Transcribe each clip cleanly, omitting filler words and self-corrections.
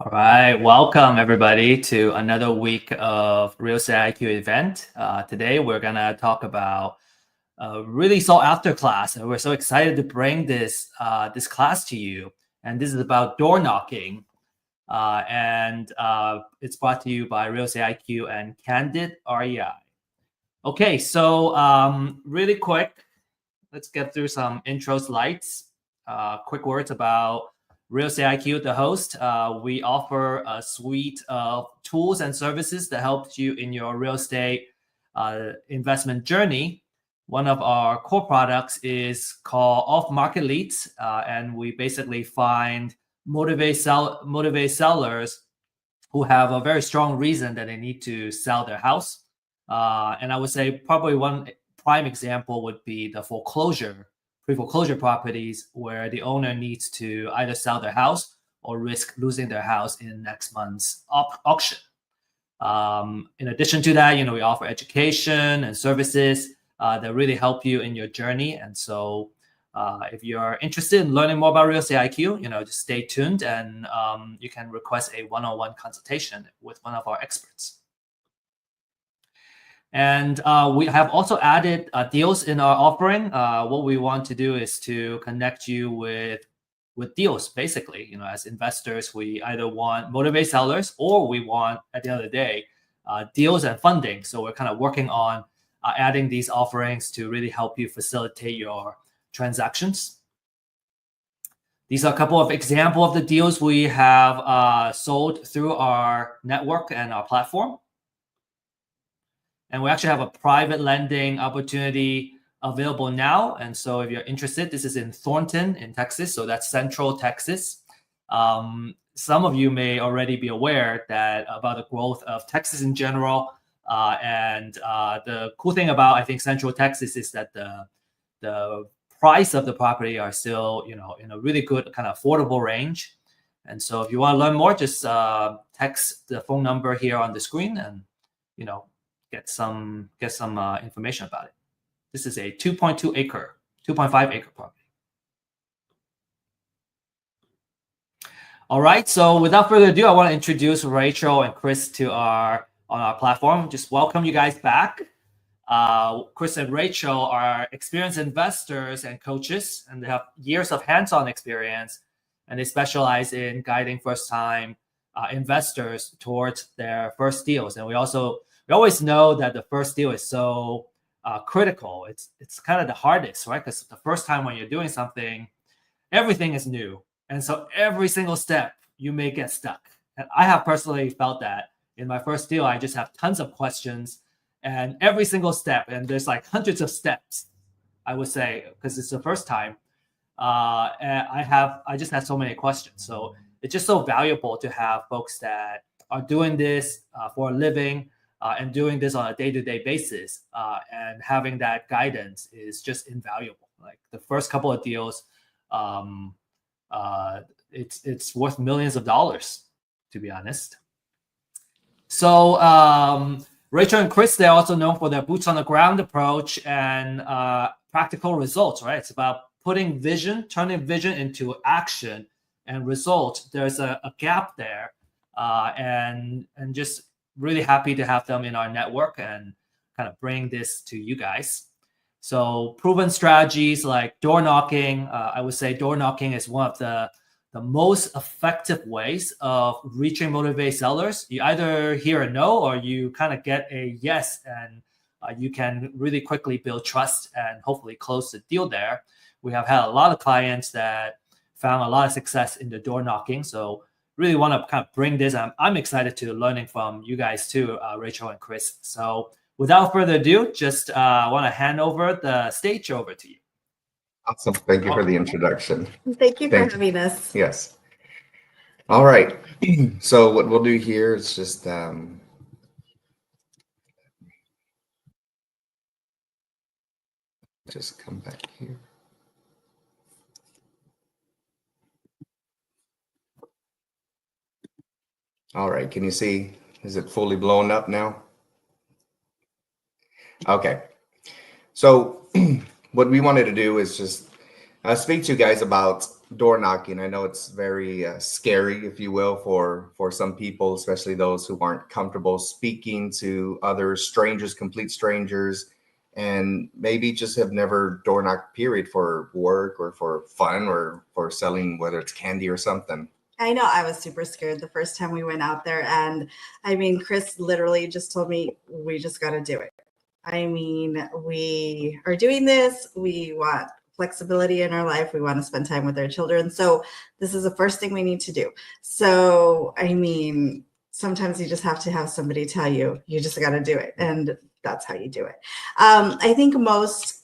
All right, welcome everybody to another week of Real Estate IQ event. Today we're gonna talk about a really sought after class, and we're so excited to bring this class to you. And this is about door knocking, and it's brought to you by Real Estate IQ and Candid REI. Okay, so really quick, let's get through some intro slides. Quick words about Real Estate IQ, the host. We offer a suite of tools and services that help you in your real estate investment journey. One of our core products is called Off-Market Leads, and we basically find motivate sellers who have a very strong reason that they need to sell their house. And I would say probably one prime example would be the pre-foreclosure properties where the owner needs to either sell their house or risk losing their house in next month's auction. In addition to that, we offer education and services that really help you in your journey. And so if you're interested in learning more about Real Estate IQ, just stay tuned, and you can request a one-on-one consultation with one of our experts. And we have also added deals in our offering. What we want to do is to connect you with deals, basically. As investors, we either want motivate sellers, or we want, at the end of the day, deals and funding. So we're kind of working on adding these offerings to really help you facilitate your transactions. These are a couple of examples of the deals we have sold through our network and our platform. And we actually have a private lending opportunity available now. And so if you're interested, this is in Thornton in Texas. So that's Central Texas. Some of you may already be aware that about the growth of Texas in general. And the cool thing about, I think, Central Texas is that the price of the property are still, in a really good kind of affordable range. And so if you want to learn more, just text the phone number here on the screen and, get some information about it. This is a 2.5 acre property. All right. So without further ado, I want to introduce Rachel and Chris on our platform. Just welcome you guys back. Chris and Rachel are experienced investors and coaches, and they have years of hands-on experience, and they specialize in guiding first-time investors towards their first deals. And we always know that the first deal is so critical. It's kind of the hardest, right? Because the first time when you're doing something, everything is new. And so every single step you may get stuck. And I have personally felt that in my first deal. I just have tons of questions, and every single step, and there's like hundreds of steps, I would say, because it's the first time. And I just had so many questions. So it's just so valuable to have folks that are doing this for a living and doing this on a day-to-day basis. And having that guidance is just invaluable. Like the first couple of deals, it's worth millions of dollars, to be honest. So Rachel and Chris, they're also known for their boots on the ground approach and practical results, right? It's about turning vision into action and result. There's a gap there, and just really happy to have them in our network and kind of bring this to you guys. So proven strategies like door knocking. I would say door knocking is one of the most effective ways of reaching motivated sellers. You either hear a no or you kind of get a yes, and you can really quickly build trust and hopefully close the deal there. We have had a lot of clients that found a lot of success in the door knocking. So really want to kind of bring this. I'm excited to learning from you guys too, Rachel and Chris. So without further ado, just want to hand over the stage over to you. Awesome. Thank you for the introduction. Thank you for having us. Yes. All right. So what we'll do here is just come back here. All right. Can you see? Is it fully blown up now? Okay. So what we wanted to do is just speak to you guys about door knocking. I know it's very scary, if you will, for some people, especially those who aren't comfortable speaking to other strangers, complete strangers, and maybe just have never door knocked, period, for work or for fun or for selling, whether it's candy or something. I know I was super scared the first time we went out there. And I mean, Chris literally just told me, we just got to do it. I mean, we are doing this. We want flexibility in our life. We want to spend time with our children. So this is the first thing we need to do. So, I mean, sometimes you just have to have somebody tell you, you just got to do it. And that's how you do it. I think most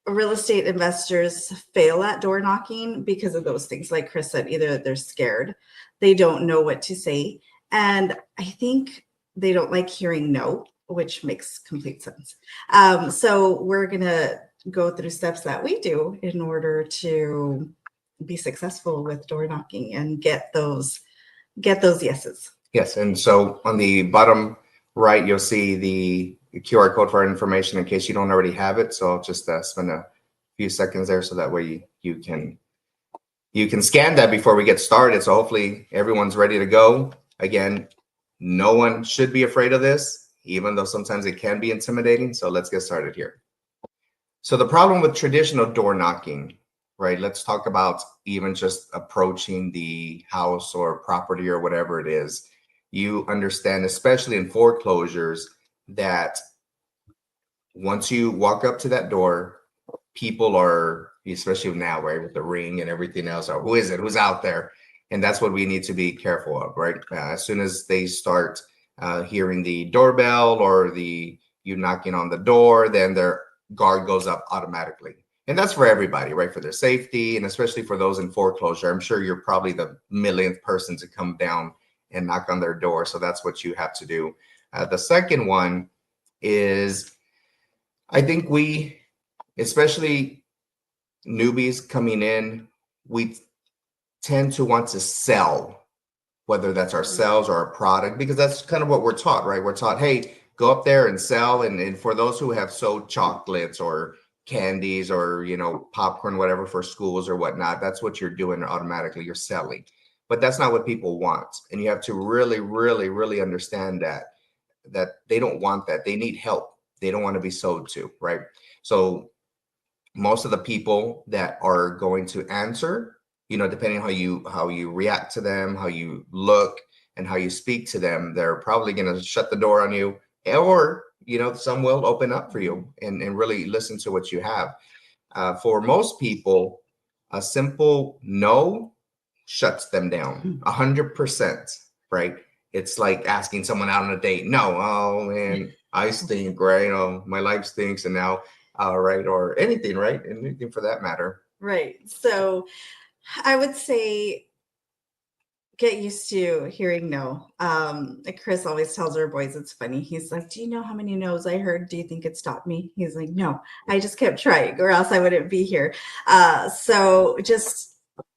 real estate investors fail at door knocking because of those things. Like Chris said, either they're scared, they don't know what to say. And I think they don't like hearing no, which makes complete sense. So we're going to go through steps that we do in order to be successful with door knocking and get those yeses. Yes. And so on the bottom right, you'll see the QR code for our information in case you don't already have it. So I'll just spend a few seconds there so that way you can scan that before we get started. So hopefully everyone's ready to go. Again, no one should be afraid of this, even though sometimes it can be intimidating. So let's get started here. So the problem with traditional door knocking, right? Let's talk about even just approaching the house or property or whatever it is. You understand, especially in foreclosures, that once you walk up to that door, people are, especially now, right, with the ring and everything else, or who is it? Who's out there? And that's what we need to be careful of, right? As soon as they start hearing the doorbell or you knocking on the door, then their guard goes up automatically. And that's for everybody, right? For their safety, and especially for those in foreclosure. I'm sure you're probably the millionth person to come down and knock on their door. So that's what you have to do. The second one is, I think we, especially newbies coming in, we tend to want to sell, whether that's ourselves or our product, because that's kind of what we're taught, right? We're taught, hey, go up there and sell. And for those who have sold chocolates or candies or, you know, popcorn, whatever, for schools or whatnot, that's what you're doing automatically. You're selling. But that's not what people want. And you have to really, really, really understand that they don't want that. They need help. They don't want to be sold to, right? So most of the people that are going to answer, you know, depending on how you react to them, how you look, and how you speak to them, they're probably going to shut the door on you, or, you know, some will open up for you and really listen to what you have. For most people, a simple no shuts them down 100%, right? It's like asking someone out on a date. No, oh man, I stink, right? Oh, my life stinks, and now, right, or anything, right? Anything for that matter. Right. So I would say get used to hearing no. Chris always tells our boys, it's funny. He's like, do you know how many no's I heard? Do you think it stopped me? He's like, no, I just kept trying, or else I wouldn't be here. So just,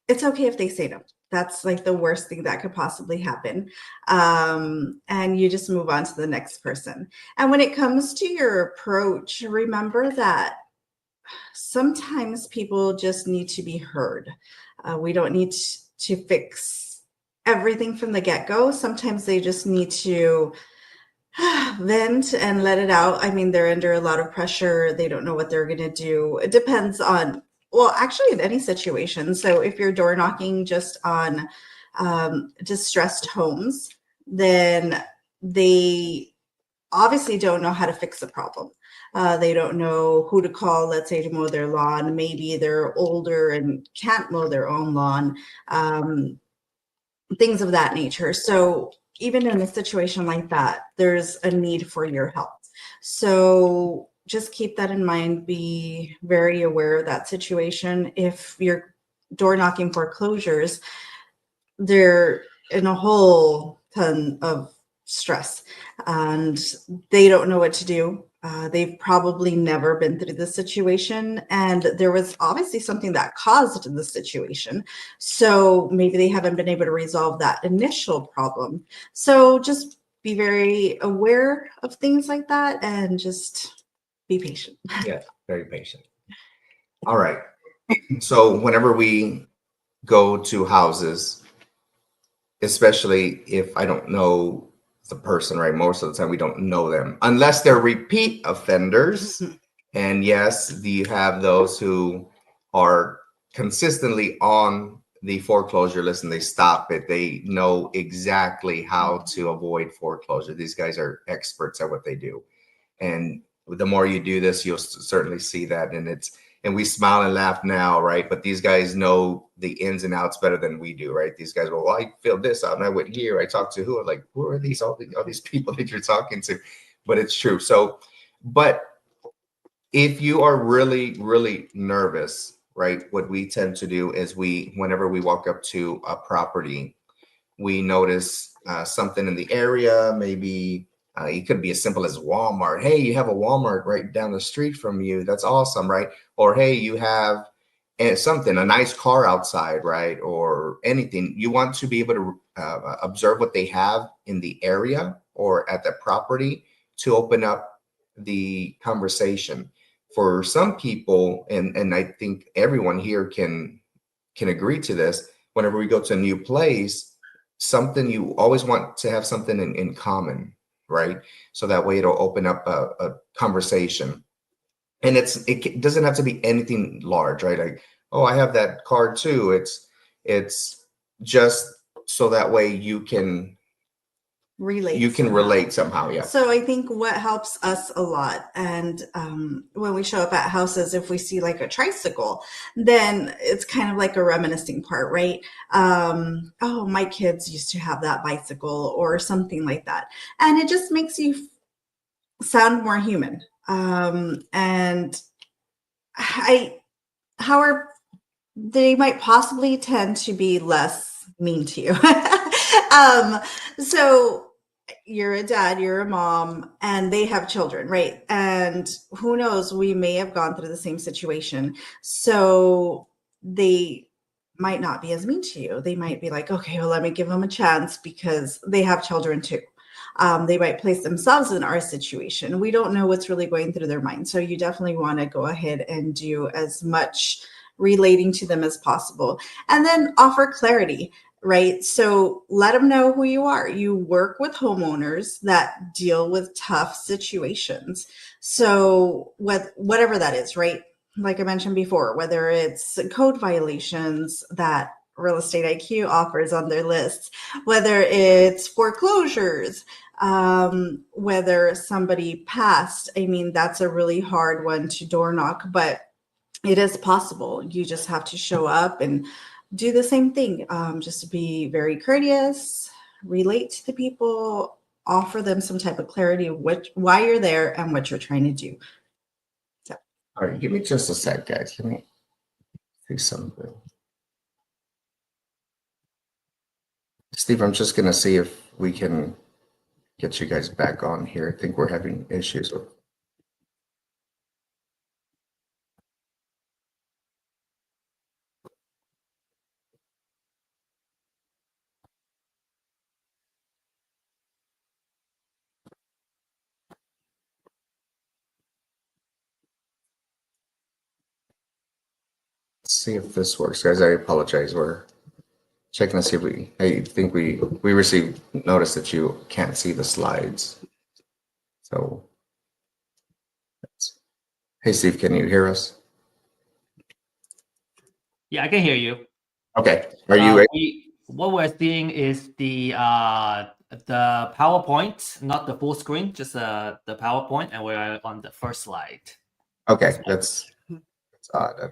it's okay if they say no. That's like the worst thing that could possibly happen. And you just move on to the next person. And when it comes to your approach, remember that sometimes people just need to be heard. We don't need to fix everything from the get-go. Sometimes they just need to vent and let it out. I mean, they're under a lot of pressure. They don't know what they're going to do. It depends on, well, actually in any situation. So if you're door knocking just on distressed homes, then they obviously don't know how to fix the problem. They don't know who to call, let's say, to mow their lawn. Maybe they're older and can't mow their own lawn. Things of that nature. So even in a situation like that, there's a need for your help. So just keep that in mind. Be very aware of that situation. If you're door knocking foreclosures, they're in a whole ton of stress and they don't know what to do. They've probably never been through this situation, and there was obviously something that caused the situation. So maybe they haven't been able to resolve that initial problem. So just be very aware of things like that and just be patient. Yeah, very patient. All right. So whenever we go to houses, especially if I don't know the person, right? Most of the time we don't know them unless they're repeat offenders. And yes, you have those who are consistently on the foreclosure list and they stop it. They know exactly how to avoid foreclosure. These guys are experts at what they do. And the more you do this, you'll certainly see that. And we smile and laugh now, right? But these guys know the ins and outs better than we do, right? These guys go, well, I filled this out and I went here. I talked to who? I'm like, who are these? All these people that you're talking to? But it's true. So, but if you are really, really nervous, right? What we tend to do is whenever we walk up to a property, we notice something in the area. Maybe it could be as simple as Walmart. Hey, you have a Walmart right down the street from you. That's awesome, right? Or hey, you have something, a nice car outside, right? Or anything. You want to be able to observe what they have in the area or at the property to open up the conversation. For some people, and I think everyone here can agree to this, whenever we go to a new place, something you always want to have something in common, right? So that way it'll open up a conversation. And it doesn't have to be anything large, right? Like, oh, I have that card too. It's just so that way you can relate somehow. Yeah. So I think what helps us a lot, and when we show up at houses, if we see like a tricycle, then it's kind of like a reminiscing part, right? Oh, my kids used to have that bicycle or something like that. And it just makes you sound more human. And they might possibly tend to be less mean to you. So you're a dad, you're a mom, and they have children, right? And who knows, we may have gone through the same situation. So they might not be as mean to you. They might be like, okay, well, let me give them a chance because they have children too. They might place themselves in our situation. We don't know what's really going through their mind. So you definitely want to go ahead and do as much relating to them as possible. And then offer clarity, right? So let them know who you are. You work with homeowners that deal with tough situations. So whatever that is, right? Like I mentioned before, whether it's code violations that Real Estate IQ offers on their lists, whether it's foreclosures, whether somebody passed. I mean, that's a really hard one to door knock, but it is possible. You just have to show up and do the same thing. Just to be very courteous, relate to the people, offer them some type of clarity of why you're there and what you're trying to do. So. All right, give me just a sec, guys. Let me do something. Steve, I'm just gonna see if we can get you guys back on here. I think we're having issues with. Let's see if this works, guys. I apologize. We're checking to see if I think we received notice that you can't see the slides. So, hey, Steve, can you hear us? Yeah, I can hear you. Okay. Are you? What we're seeing is the PowerPoint, not the full screen, just the PowerPoint, and we're on the first slide. Okay, that's odd.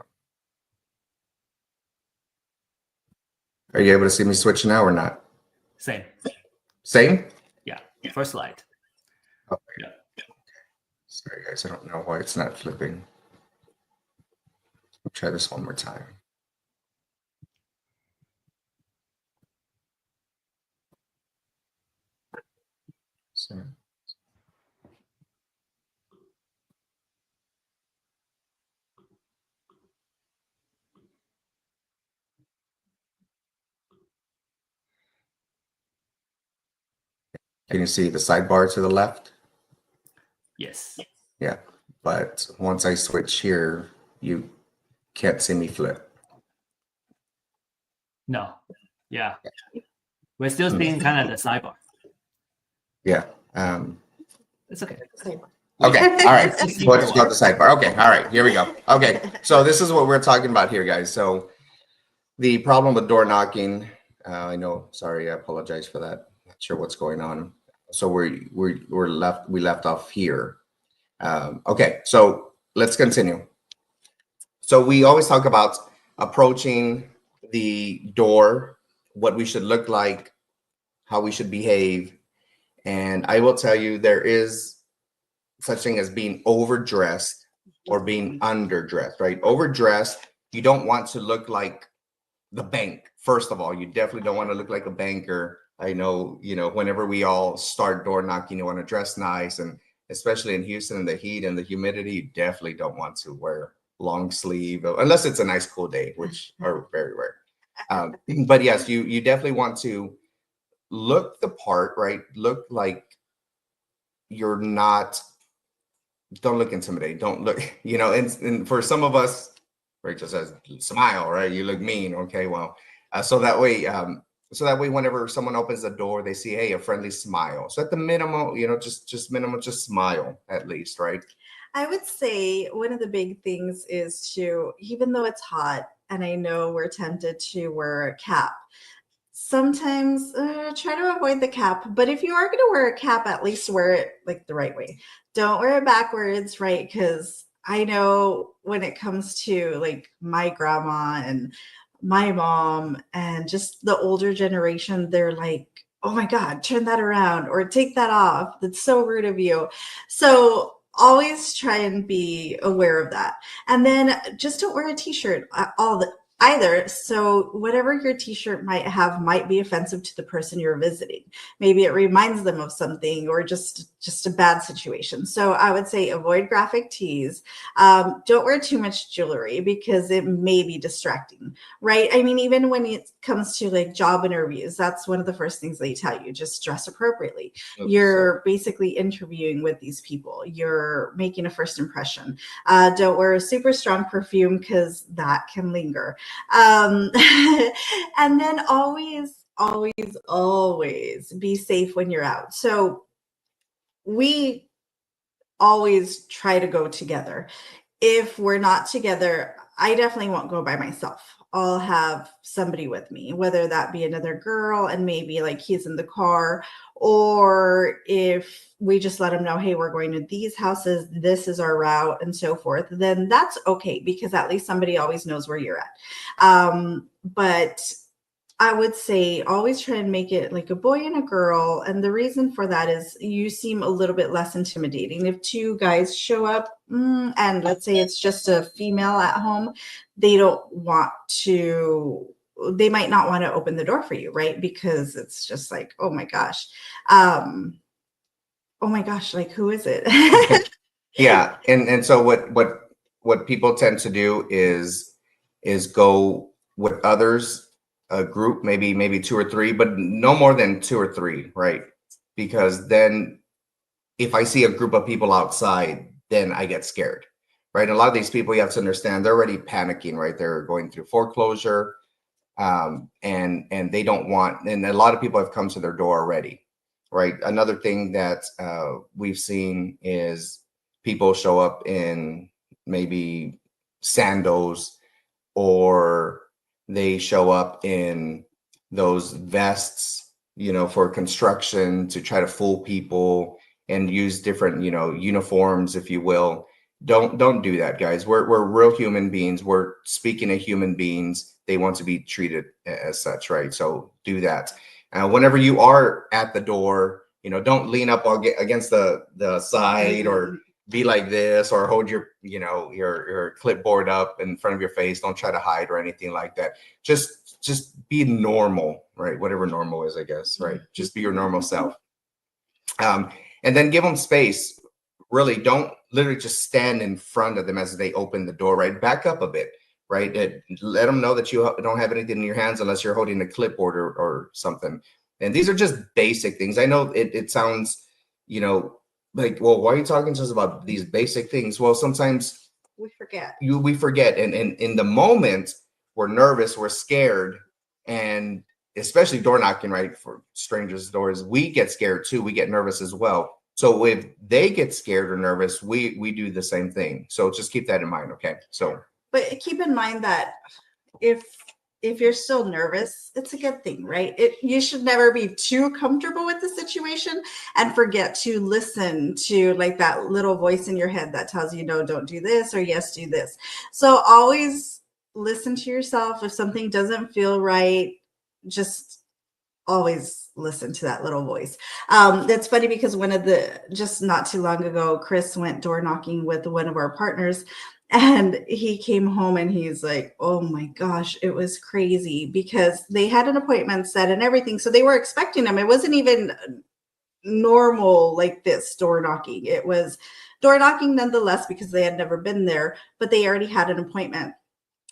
Are you able to see me switch now or not? Same. Same? Yeah. First slide. Okay. Yeah. Sorry, guys. I don't know why it's not flipping. I'll try this one more time. So. Can you see the sidebar to the left? Yes. Yeah, but once I switch here, you can't see me flip. No. Yeah. We're still seeing kind of the sidebar. Yeah. It's okay. Okay. All right. What is called the sidebar? Okay. All right. Here we go. Okay. So this is what we're talking about here, guys. So the problem with door knocking. I know. Sorry. I apologize for that. Not sure what's going on. So we left off here. Okay. So let's continue. So we always talk about approaching the door, what we should look like, how we should behave. And I will tell you, there is such thing as being overdressed or being underdressed, right? Overdressed, you don't want to look like the bank. First of all, you definitely don't want to look like a banker. I know, whenever we all start door knocking, you want to dress nice. And especially in Houston, in the heat and the humidity, you definitely don't want to wear long sleeve, unless it's a nice cool day, which are very rare. But yes, you definitely want to look the part, right? Look like you're not, don't look intimidating. Don't look, and for some of us, Rachel says, smile, right? You look mean. Okay, well, so that way, whenever someone opens the door, they see, hey, a friendly smile. So at the minimum, just minimum, just smile at least, right? I would say one of the big things is to, even though it's hot, and I know we're tempted to wear a cap, sometimes try to avoid the cap. But if you are going to wear a cap, at least wear it like the right way. Don't wear it backwards, right? Because I know when it comes to like my grandma and my mom and just the older generation, they're like, oh my God, turn that around or take that off. That's so rude of you. So always try and be aware of that. And then just don't wear a t-shirt either. So whatever your t-shirt might have might be offensive to the person you're visiting. Maybe it reminds them of something or just a bad situation. So I would say avoid graphic tees. Don't wear too much jewelry because it may be distracting, right? I mean, even when it comes to like job interviews, that's one of the first things they tell you, just dress appropriately. Oops. You're basically interviewing with these people. You're making a first impression. Don't wear a super strong perfume because that can linger. And then always be safe when you're out. So we always try to go together. If we're not together, I definitely won't go by myself. I'll have somebody with me, whether that be another girl and maybe like he's in the car, or if we just let him know, hey, we're going to these houses, this is our route and so forth, then that's okay, because at least somebody always knows where you're at. But I would say always try and make it like a boy and a girl. And the reason for that is you seem a little bit less intimidating. If two guys show up and let's say it's just a female at home, they might not want to open the door for you, right? Because it's just like, oh my gosh, like who is it? Yeah. And so what people tend to do is go with others, a group, maybe 2 or 3, but no more than 2 or 3, right? Because then if I see a group of people outside, then I get scared, right? And a lot of these people, you have to understand, they're already panicking, right? They're going through foreclosure, and they don't want, and a lot of people have come to their door already, right? Another thing that we've seen is people show up in maybe sandals, or they show up in those vests, for construction to try to fool people and use different, uniforms, if you will. Don't do that, guys. We're real human beings. We're speaking of human beings. They want to be treated as such, right? So do that. Whenever you are at the door, don't lean up against the side, or be like this, or hold your clipboard up in front of your face. Don't try to hide or anything like that. Just be normal, right? Whatever normal is, I guess, right? Just be your normal self. And then give them space. Really, don't literally just stand in front of them as they open the door, right? Back up a bit, right? Let them know that you don't have anything in your hands unless you're holding a clipboard or something. And these are just basic things. I know it sounds, like, well, why are you talking to us about these basic things? Well, sometimes we forget. We forget. And in the moment, we're nervous, we're scared. And especially door knocking, right? For strangers' doors, we get scared too. We get nervous as well. So if they get scared or nervous, we do the same thing. So just keep that in mind, okay? So, but keep in mind that if you're still nervous, it's a good thing, right? You should never be too comfortable with the situation and forget to listen to like that little voice in your head that tells you, no, don't do this, or yes, do this. So always listen to yourself. If something doesn't feel right, just always listen to that little voice. That's funny because just not too long ago, Chris went door knocking with one of our partners, and he came home and he's like, oh my gosh, it was crazy because they had an appointment set and everything. So they were expecting him. It wasn't even normal like this door knocking. It was door knocking nonetheless because they had never been there, but they already had an appointment.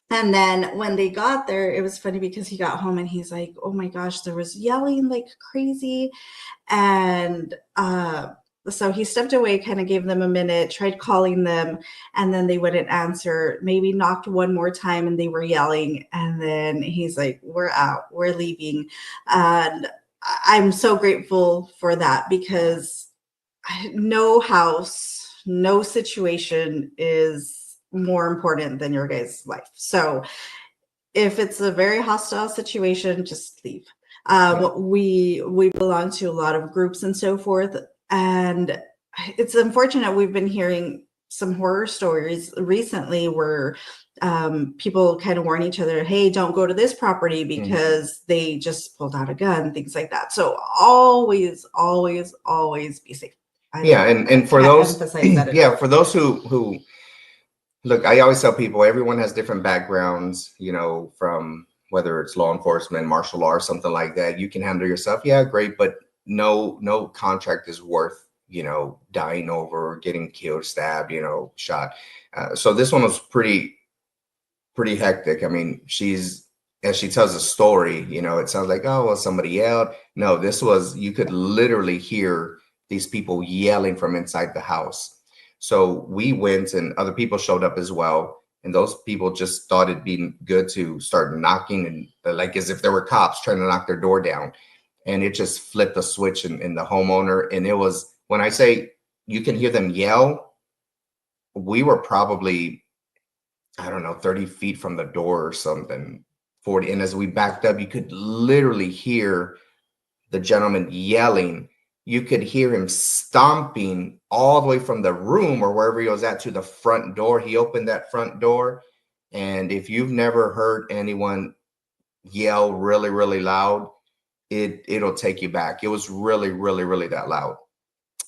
And then when they got there, it was funny because he got home and he's like, oh my gosh, there was yelling like crazy. And so he stepped away, kind of gave them a minute, tried calling them, and then they wouldn't answer, maybe knocked one more time and they were yelling. And then he's like, we're out, we're leaving. And I'm so grateful for that, because no house, no situation is more important than your guys' life. So if it's a very hostile situation, just leave. We belong to a lot of groups and so forth, and it's unfortunate. We've been hearing some horror stories recently where people kind of warn each other, hey, don't go to this property because they just pulled out a gun, things like that. So always be safe. And for can't those, emphasize that yeah, for those who look, I always tell people everyone has different backgrounds, you know, from whether it's law enforcement, martial law, or something like that. You can handle yourself, yeah, great, but no contract is worth, you know, dying over, getting killed, stabbed, you know, shot. So this one was pretty hectic. I mean, as she tells a story, you know, it sounds like, oh, well, somebody yelled. No, this was, you could literally hear these people yelling from inside the house. So we went and other people showed up as well. And those people just thought it'd be good to start knocking and like as if there were cops trying to knock their door down. And it just flipped a switch in the homeowner. And it was, when I say you can hear them yell, we were probably, I don't know, 30 feet from the door or something, 40. And as we backed up, you could literally hear the gentleman yelling. You could hear him stomping all the way from the room or wherever he was at to the front door. He opened that front door. And if you've never heard anyone yell really, really loud, it'll take you back. It was really, really, really that loud.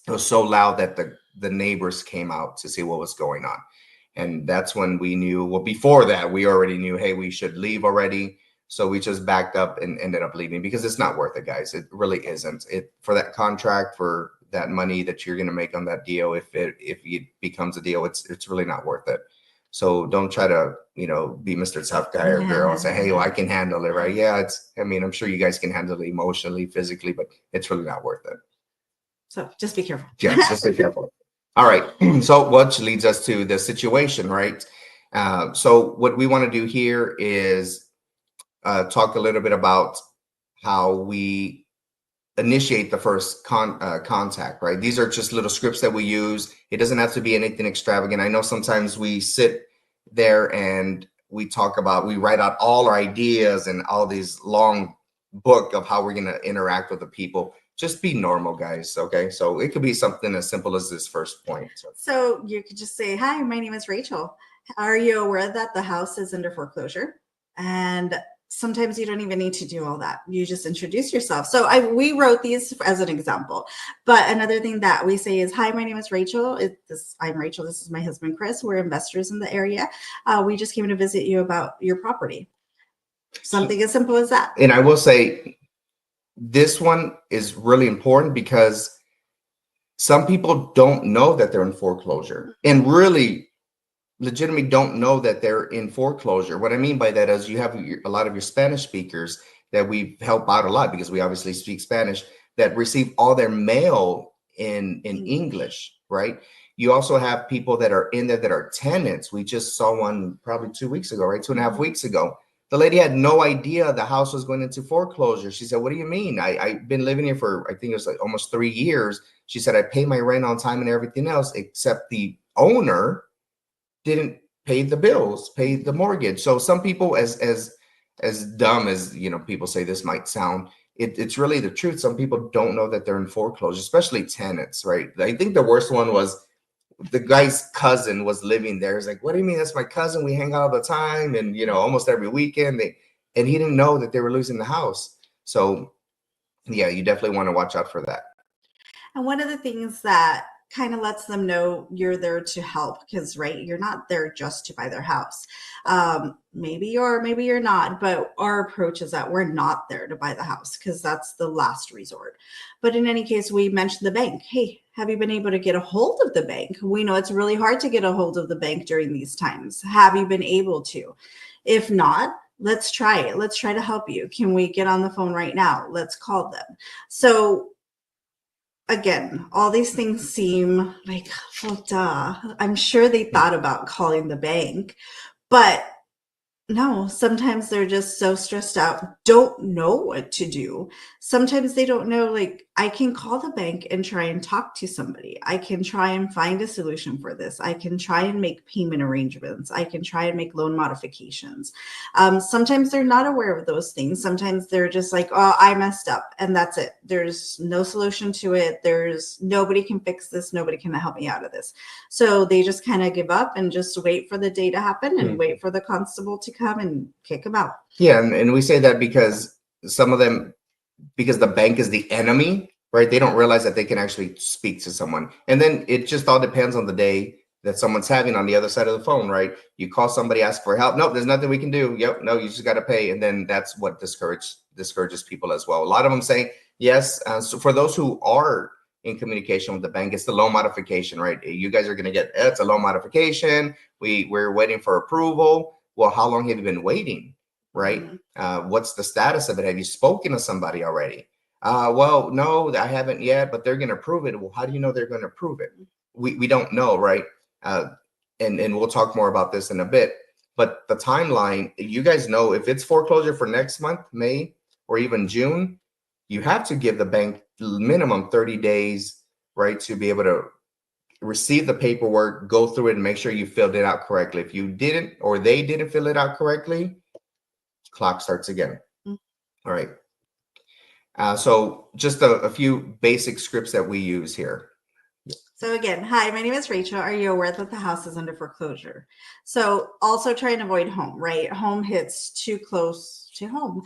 It was so loud that the neighbors came out to see what was going on. And that's when we knew, well, before that, we already knew, hey, we should leave already. So we just backed up and ended up leaving because it's not worth it, guys. It really isn't. It for that contract, for that money that you're going to make on that deal, if it becomes a deal, it's really not worth it. So don't try to, you know, be Mr. Tough Guy or girl and say, hey, well, I can handle it, right? Yeah, I mean, I'm sure you guys can handle it emotionally, physically, but it's really not worth it. So just be careful. Yes, just be careful. All right. So which leads us to the situation, right? So what we want to do here is talk a little bit about how we initiate the first contact, right? These are just little scripts that we use. It doesn't have to be anything extravagant. I know sometimes we sit there and we write out all our ideas and all these long book of how we're going to interact with the people. Just be normal, guys. Okay. So it could be something as simple as this first point. So you could just say, hi, my name is Rachel. Are you aware that the house is under foreclosure? And sometimes you don't even need to do all that. You just introduce yourself. So we wrote these as an example. But another thing that we say is, hi, my name is Rachel. I'm Rachel. This is my husband, Chris. We're investors in the area. We just came to visit you about your property. Something as simple as that. And I will say, this one is really important because some people don't know that they're in foreclosure and really legitimately don't know that they're in foreclosure. What I mean by that is you have a lot of your Spanish speakers that we help out a lot because we obviously speak Spanish that receive all their mail in English, right? You also have people that are in there that are tenants. We just saw one probably 2 weeks ago, right? 2.5 weeks ago. The lady had no idea the house was going into foreclosure. She said, what do you mean? I've been living here for, I think it was like almost 3 years. She said, I pay my rent on time and everything else, except the owner didn't pay the bills, pay the mortgage. So some people, as dumb as, you know, people say this might sound, it's really the truth. Some people don't know that they're in foreclosure, especially tenants, right? I think the worst one was the guy's cousin was living there. He's like, what do you mean? That's my cousin. We hang out all the time. And, you know, almost every weekend. And he didn't know that they were losing the house. So, yeah, you definitely want to watch out for that. And one of the things that kind of lets them know you're there to help because, right, you're not there just to buy their house. Maybe you're not, but our approach is that we're not there to buy the house because that's the last resort. But in any case, we mentioned the bank. Hey, have you been able to get a hold of the bank? We know it's really hard to get a hold of the bank during these times. Have you been able to? If not, let's try it. Let's try to help you. Can we get on the phone right now? Let's call them. So again, all these things seem like, well, duh. I'm sure they thought about calling the bank, but no, sometimes they're just so stressed out, don't know what to do. Sometimes they don't know, like, I can call the bank and try and talk to somebody. I can try and find a solution for this. I can try and make payment arrangements. I can try and make loan modifications. Sometimes they're not aware of those things. Sometimes they're just like, oh, I messed up, and that's it. There's no solution to it. There's nobody can fix this. Nobody can help me out of this. So they just kind of give up and just wait for the day to happen and wait for the constable to come and kick them out. Yeah, and we say that because some of them, because the bank is the enemy, right? They don't realize that they can actually speak to someone. And then it just all depends on the day that someone's having on the other side of the phone, right? You call somebody, ask for help. Nope, there's nothing we can do. Yep, no, you just got to pay. And then that's what discourages people as well. A lot of them saying yes. So for those who are in communication with the bank, it's the loan modification, right? You guys are going to get, it's a loan modification. We're waiting for approval. Well, how long have you been waiting, right? What's the status of it? Have you spoken to somebody already? Well, no, I haven't yet, but they're going to approve it. Well, how do you know they're going to approve it? We don't know, right? And we'll talk more about this in a bit. But the timeline, you guys know, if it's foreclosure for next month, May, or even June, you have to give the bank minimum 30 days, right, to be able to receive the paperwork, go through it, and make sure you filled it out correctly. If you didn't, or they didn't fill it out correctly, clock starts again. All right. So just a few basic scripts that we use here. So again, hi, my name is Rachel. Are you aware that the house is under foreclosure? So also try and avoid home, right? Home hits too close to home.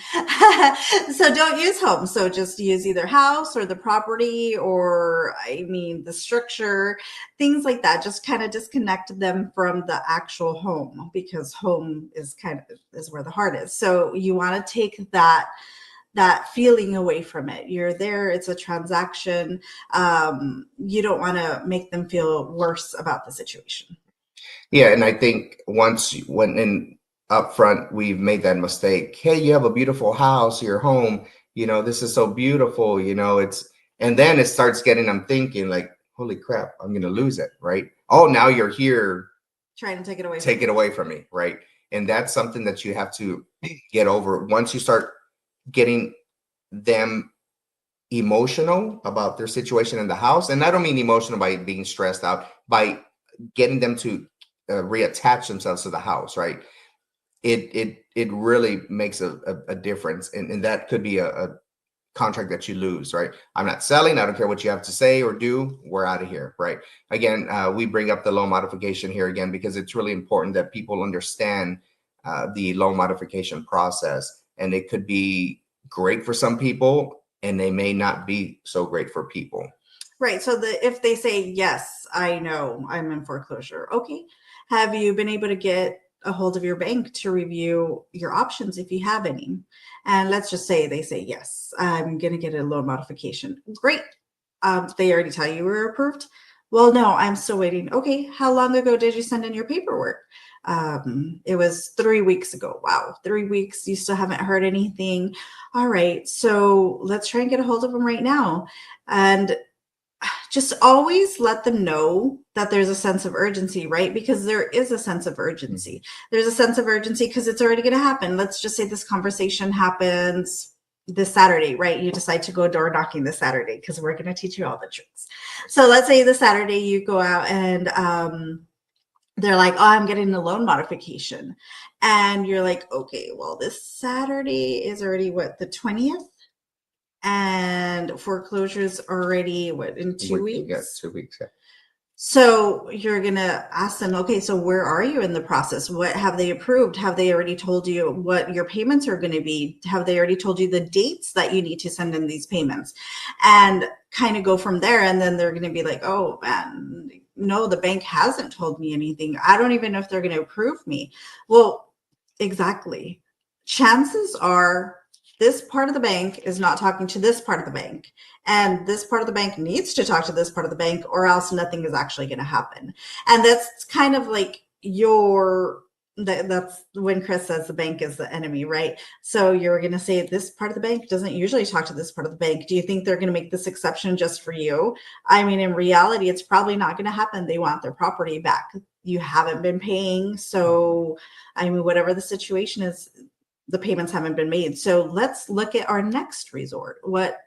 So don't use home. So just use either house or the property, or I mean the structure, things like that. Just kind of disconnect them from the actual home, because home is is where the heart is. So you want to take that feeling away from it. You're there, it's a transaction. You don't want to make them feel worse about the situation. Yeah, and I think when in up front we've made that mistake. Hey, you have a beautiful house, your home, this is so beautiful, and then it starts getting them thinking like, holy crap, I'm gonna lose it, right? Oh, now you're here trying to take it away from me, right? And that's something that you have to get over. Once you start getting them emotional about their situation in the house, and I don't mean emotional by being stressed out, by getting them to reattach themselves to the house, right? It really makes a difference, and that could be a contract that you lose, right? I'm not selling. I don't care what you have to say or do. We're out of here, right? Again, we bring up the loan modification here again because it's really important that people understand the loan modification process, and it could be great for some people and they may not be so great for people. Right. So if they say, yes, I know I'm in foreclosure. Okay. Have you been able to get a hold of your bank to review your options if you have any? And let's just say they say, yes, I'm going to get a loan modification. Great. They already tell you we're approved. Well, no, I'm still waiting. Okay. How long ago did you send in your paperwork? It was 3 weeks ago. Wow. 3 weeks. You still haven't heard anything. All right. So let's try and get a hold of them right now. And just always let them know that there's a sense of urgency, right? Because there is a sense of urgency. There's a sense of urgency because it's already going to happen. Let's just say this conversation happens this Saturday, right? You decide to go door knocking this Saturday because we're going to teach you all the tricks. So let's say this Saturday you go out and they're like, oh, I'm getting a loan modification. And you're like, okay, well, this Saturday is already what, the 20th? And foreclosure's already what, in 2 weeks? Yeah, 2 weeks. Yeah. So you're gonna ask them, okay, so where are you in the process? What have they approved? Have they already told you what your payments are going to be? Have they already told you the dates that you need to send in these payments? And kind of go from there. And then they're going to be like, oh man, no, the bank hasn't told me anything. I don't even know if they're going to approve me. Well, exactly. Chances are this part of the bank is not talking to this part of the bank, and this part of the bank needs to talk to this part of the bank, or else nothing is actually going to happen. And that's kind of like that's when Chris says the bank is the enemy, right? So you're going to say this part of the bank doesn't usually talk to this part of the bank. Do you think they're going to make this exception just for you? I mean, in reality, it's probably not going to happen. They want their property back. You haven't been paying. So, I mean, whatever the situation is, the payments haven't been made. So let's look at our next resort. What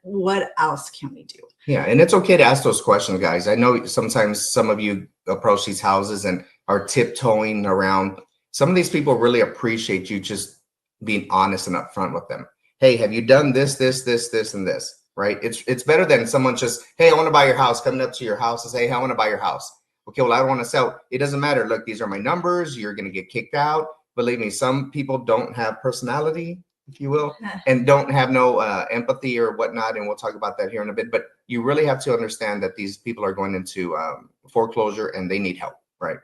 else can we do? Yeah, and it's okay to ask those questions, guys. I know sometimes some of you approach these houses and are tiptoeing around. Some of these people really appreciate you just being honest and upfront with them. Hey, have you done this, and this, right? It's better than someone just, hey, I want to buy your house, coming up to your house and say, hey, I want to buy your house. Okay, well, I don't want to sell. It doesn't matter. Look, these are my numbers. You're going to get kicked out. Believe me, some people don't have personality, if you will, and don't have no empathy or whatnot. And we'll talk about that here in a bit. But you really have to understand that these people are going into foreclosure and they need help, right?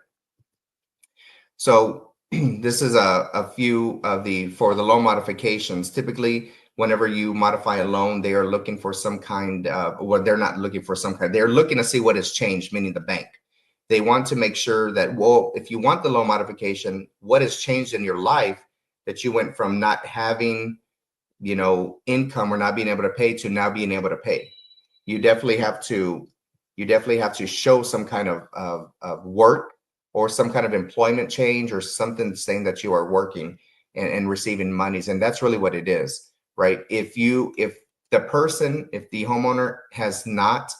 So this is a few of for the loan modifications. Typically, whenever you modify a loan, they are looking for some kind of, well, they're not looking for some kind, they're looking to see what has changed, meaning the bank. They want to make sure that, well, if you want the loan modification, what has changed in your life that you went from not having, you know, income or not being able to pay to now being able to pay. You definitely have to show some kind of work or some kind of employment change or something saying that you are working and receiving monies. And that's really what it is, right? If the homeowner has not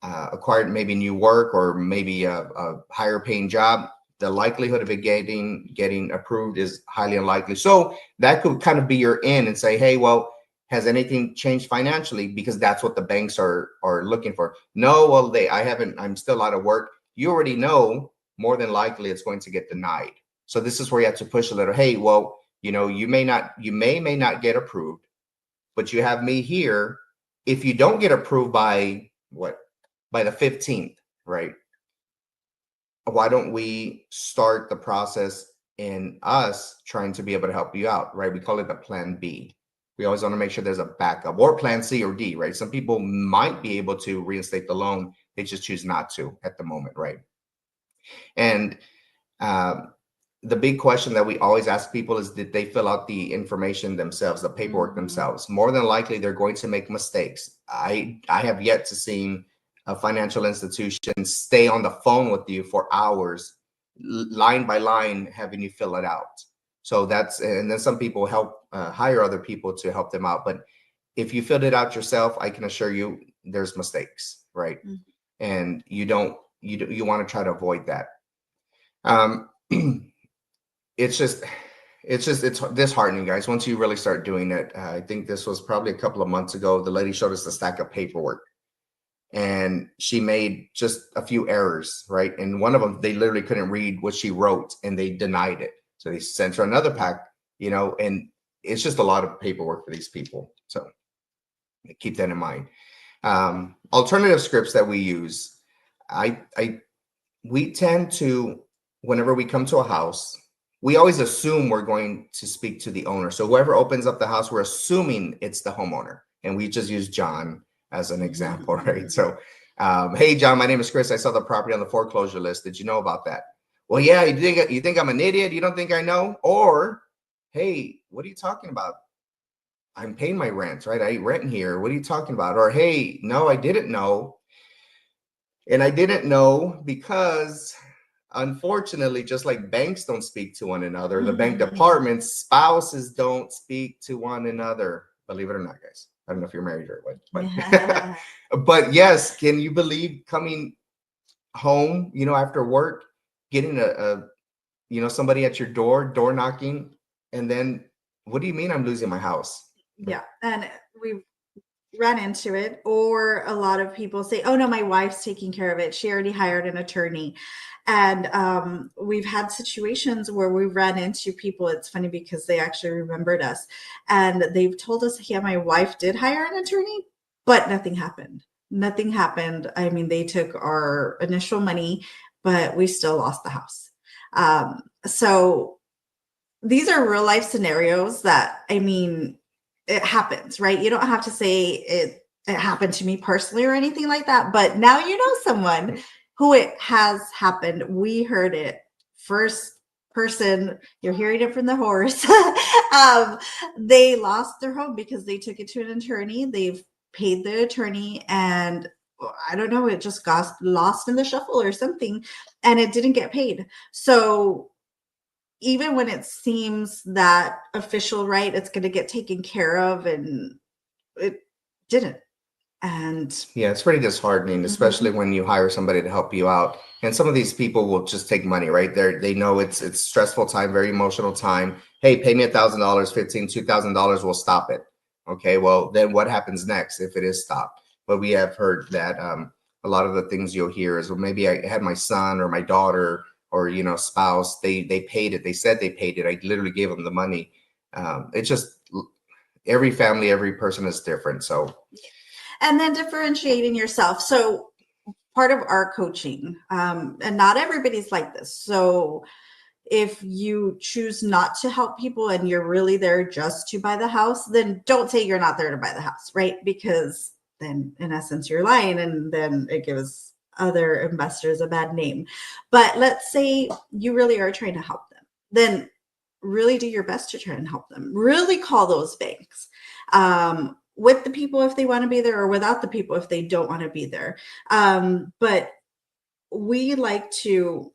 acquired maybe new work or maybe a higher paying job, the likelihood of it getting approved is highly unlikely. So that could kind of be your in and say, hey, well, has anything changed financially? Because that's what the banks are looking for. No, well, I'm still out of work. You already know more than likely it's going to get denied. So this is where you have to push a little. Hey, well, you know, you may not get approved, but you have me here. If you don't get approved by the 15th, right? Why don't we start the process in us trying to be able to help you out, right? We call it the plan B. We always want to make sure there's a backup, or plan C or D, right? Some people might be able to reinstate the loan. They just choose not to at the moment, right? And the big question that we always ask people is, did they fill out the information themselves, the paperwork themselves? More than likely, they're going to make mistakes. I have yet to see a financial institution stay on the phone with you for hours, line by line, having you fill it out. So and then some people help hire other people to help them out. But if you filled it out yourself, I can assure you there's mistakes, right? And you want to try to avoid that. It's disheartening, guys. Once you really start doing it, I think this was probably a couple of months ago. The lady showed us the stack of paperwork, and she made just a few errors, right? And one of them, they literally couldn't read what she wrote, and they denied it. So they sent her another pack, you know, and it's just a lot of paperwork for these people. So keep that in mind. Alternative scripts that we use, we tend to, whenever we come to a house, we always assume we're going to speak to the owner. So whoever opens up the house, we're assuming it's the homeowner. And we just use John as an example, right? So, hey, John, my name is Chris. I saw the property on the foreclosure list. Did you know about that? Well, yeah, you think I'm an idiot? You don't think I know? Or, hey, what are you talking about? I'm paying my rent, right? I rent here. What are you talking about? Or, hey, no, I didn't know. And I didn't know because, unfortunately, just like banks don't speak to one another, the bank departments, spouses don't speak to one another. Believe it or not, guys. I don't know if you're married or what, but but yes, can you believe coming home, you know, after work, getting somebody at your door knocking, and then, what do you mean I'm losing my house? Yeah, and we run into it, or a lot of people say, oh no, my wife's taking care of it, she already hired an attorney. And we've had situations where we ran into people. It's funny because they actually remembered us, and they've told us, yeah, my wife did hire an attorney, but nothing happened. I mean, they took our initial money, but we still lost the house. So these are real life scenarios that, I mean, it happens, right? You don't have to say it happened to me personally or anything like that, but now you know someone who it has happened. We heard it first person. You're hearing it from the horse. They lost their home because they took it to an attorney. They've paid the attorney, and I don't know, it just got lost in the shuffle or something, and it didn't get paid. So even when it seems that official, right, it's going to get taken care of, and it didn't. And yeah, it's pretty disheartening, especially when you hire somebody to help you out. And some of these people will just take money, right? They know it's stressful time, very emotional time. Hey, pay me $1,000, $1,500, $2,000, we'll stop it. Okay, well, then what happens next if it is stopped? But we have heard that a lot of the things you'll hear is, well, maybe I had my son or my daughter or, you know, spouse, they paid it. They said they paid it. I literally gave them the money. It's just every family, every person is different. So And then differentiating yourself. So part of our coaching, and not everybody's like this. So if you choose not to help people and you're really there just to buy the house, then don't say you're not there to buy the house, right? Because then in essence you're lying, and then it gives other investors a bad name. But let's say you really are trying to help them, then really do your best to try and help them. Really call those banks, with the people if they want to be there, or without the people if they don't want to be there. But we like to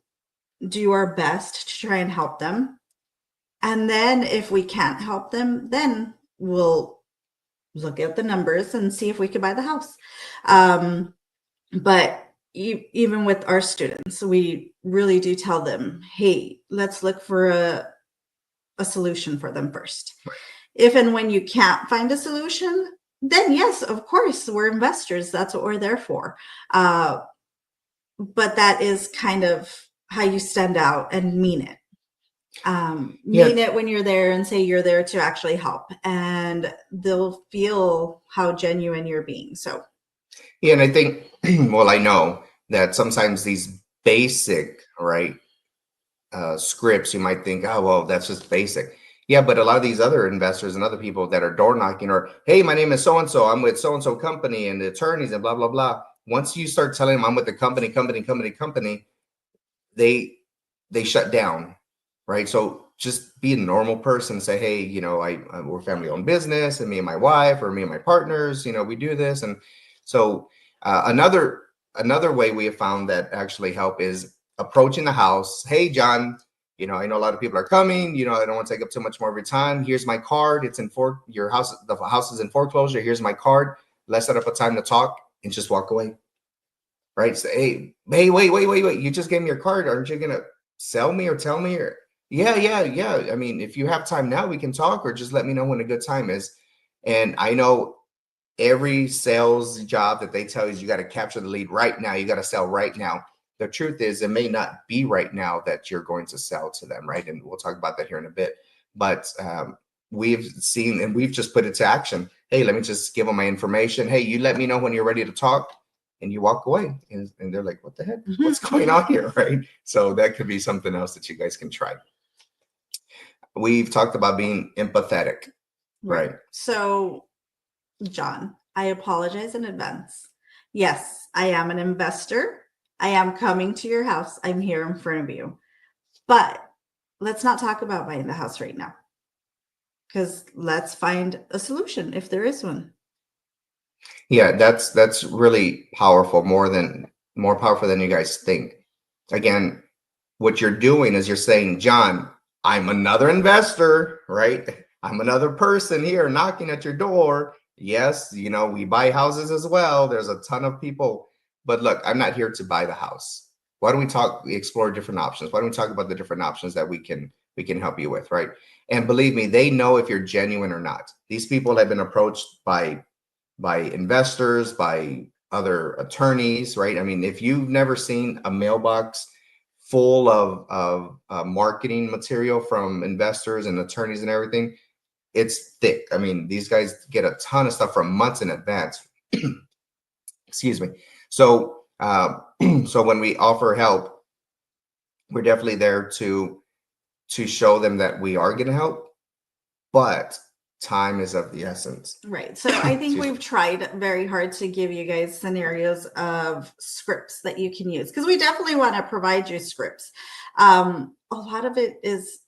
do our best to try and help them. And then if we can't help them, then we'll look at the numbers and see if we could buy the house. But even with our students, we really do tell them, hey, let's look for a solution for them first. If and when you can't find a solution, then yes, of course, we're investors. That's what we're there for. But that is kind of how you stand out and mean it. Mean it when you're there and say you're there to actually help, and they'll feel how genuine you're being. So yeah, and I think, well, I know that sometimes these basic, right, scripts, you might think, oh, well, that's just basic. Yeah, but a lot of these other investors and other people that are door knocking, or, hey, my name is so-and-so, I'm with so-and-so company and the attorneys and blah, blah, blah. Once you start telling them I'm with the company, they shut down, right? So just be a normal person. Say, hey, you know, we're family-owned business, and me and my wife, or me and my partners, you know, we do this. And so another way we have found that actually help is approaching the house. Hey, John, you know, I know a lot of people are coming. You know, I don't want to take up too much more of your time. Here's my card. It's in your house. The house is in foreclosure. Here's my card. Let's set up a time to talk, and just walk away. Right? Say, hey, wait. You just gave me your card. Aren't you gonna sell me or tell me? Or yeah. I mean, if you have time now, we can talk, or just let me know when a good time is. And I know every sales job that they tell you got to capture the lead right now. You got to sell right now. The truth is, it may not be right now that you're going to sell to them, right? And we'll talk about that here in a bit. But we've seen, and we've just put it to action. Hey, let me just give them my information. Hey, you let me know when you're ready to talk, and you walk away. And they're like, what the heck? What's going on here, right? So that could be something else that you guys can try. We've talked about being empathetic, right? So, John, I apologize in advance. Yes, I am an investor. I am coming to your house. I'm here in front of you. But let's not talk about buying the house right now, because let's find a solution if there is one. Yeah, that's really powerful, more powerful than you guys think. Again, what you're doing is you're saying, John, I'm another investor, right? I'm another person here knocking at your door. Yes, you know, we buy houses as well. There's a ton of people. But look, I'm not here to buy the house. Why don't we explore different options? Why don't we talk about the different options that we can help you with, right? And believe me, they know if you're genuine or not. These people have been approached by investors, by other attorneys, right? I mean, if you've never seen a mailbox full of marketing material from investors and attorneys and everything, it's thick. I mean, these guys get a ton of stuff from months in advance. Excuse me. So, so when we offer help, we're definitely there to show them that we are going to help, but time is of the essence. Right. So I think we've tried very hard to give you guys scenarios of scripts that you can use, because we definitely want to provide you scripts. A lot of it is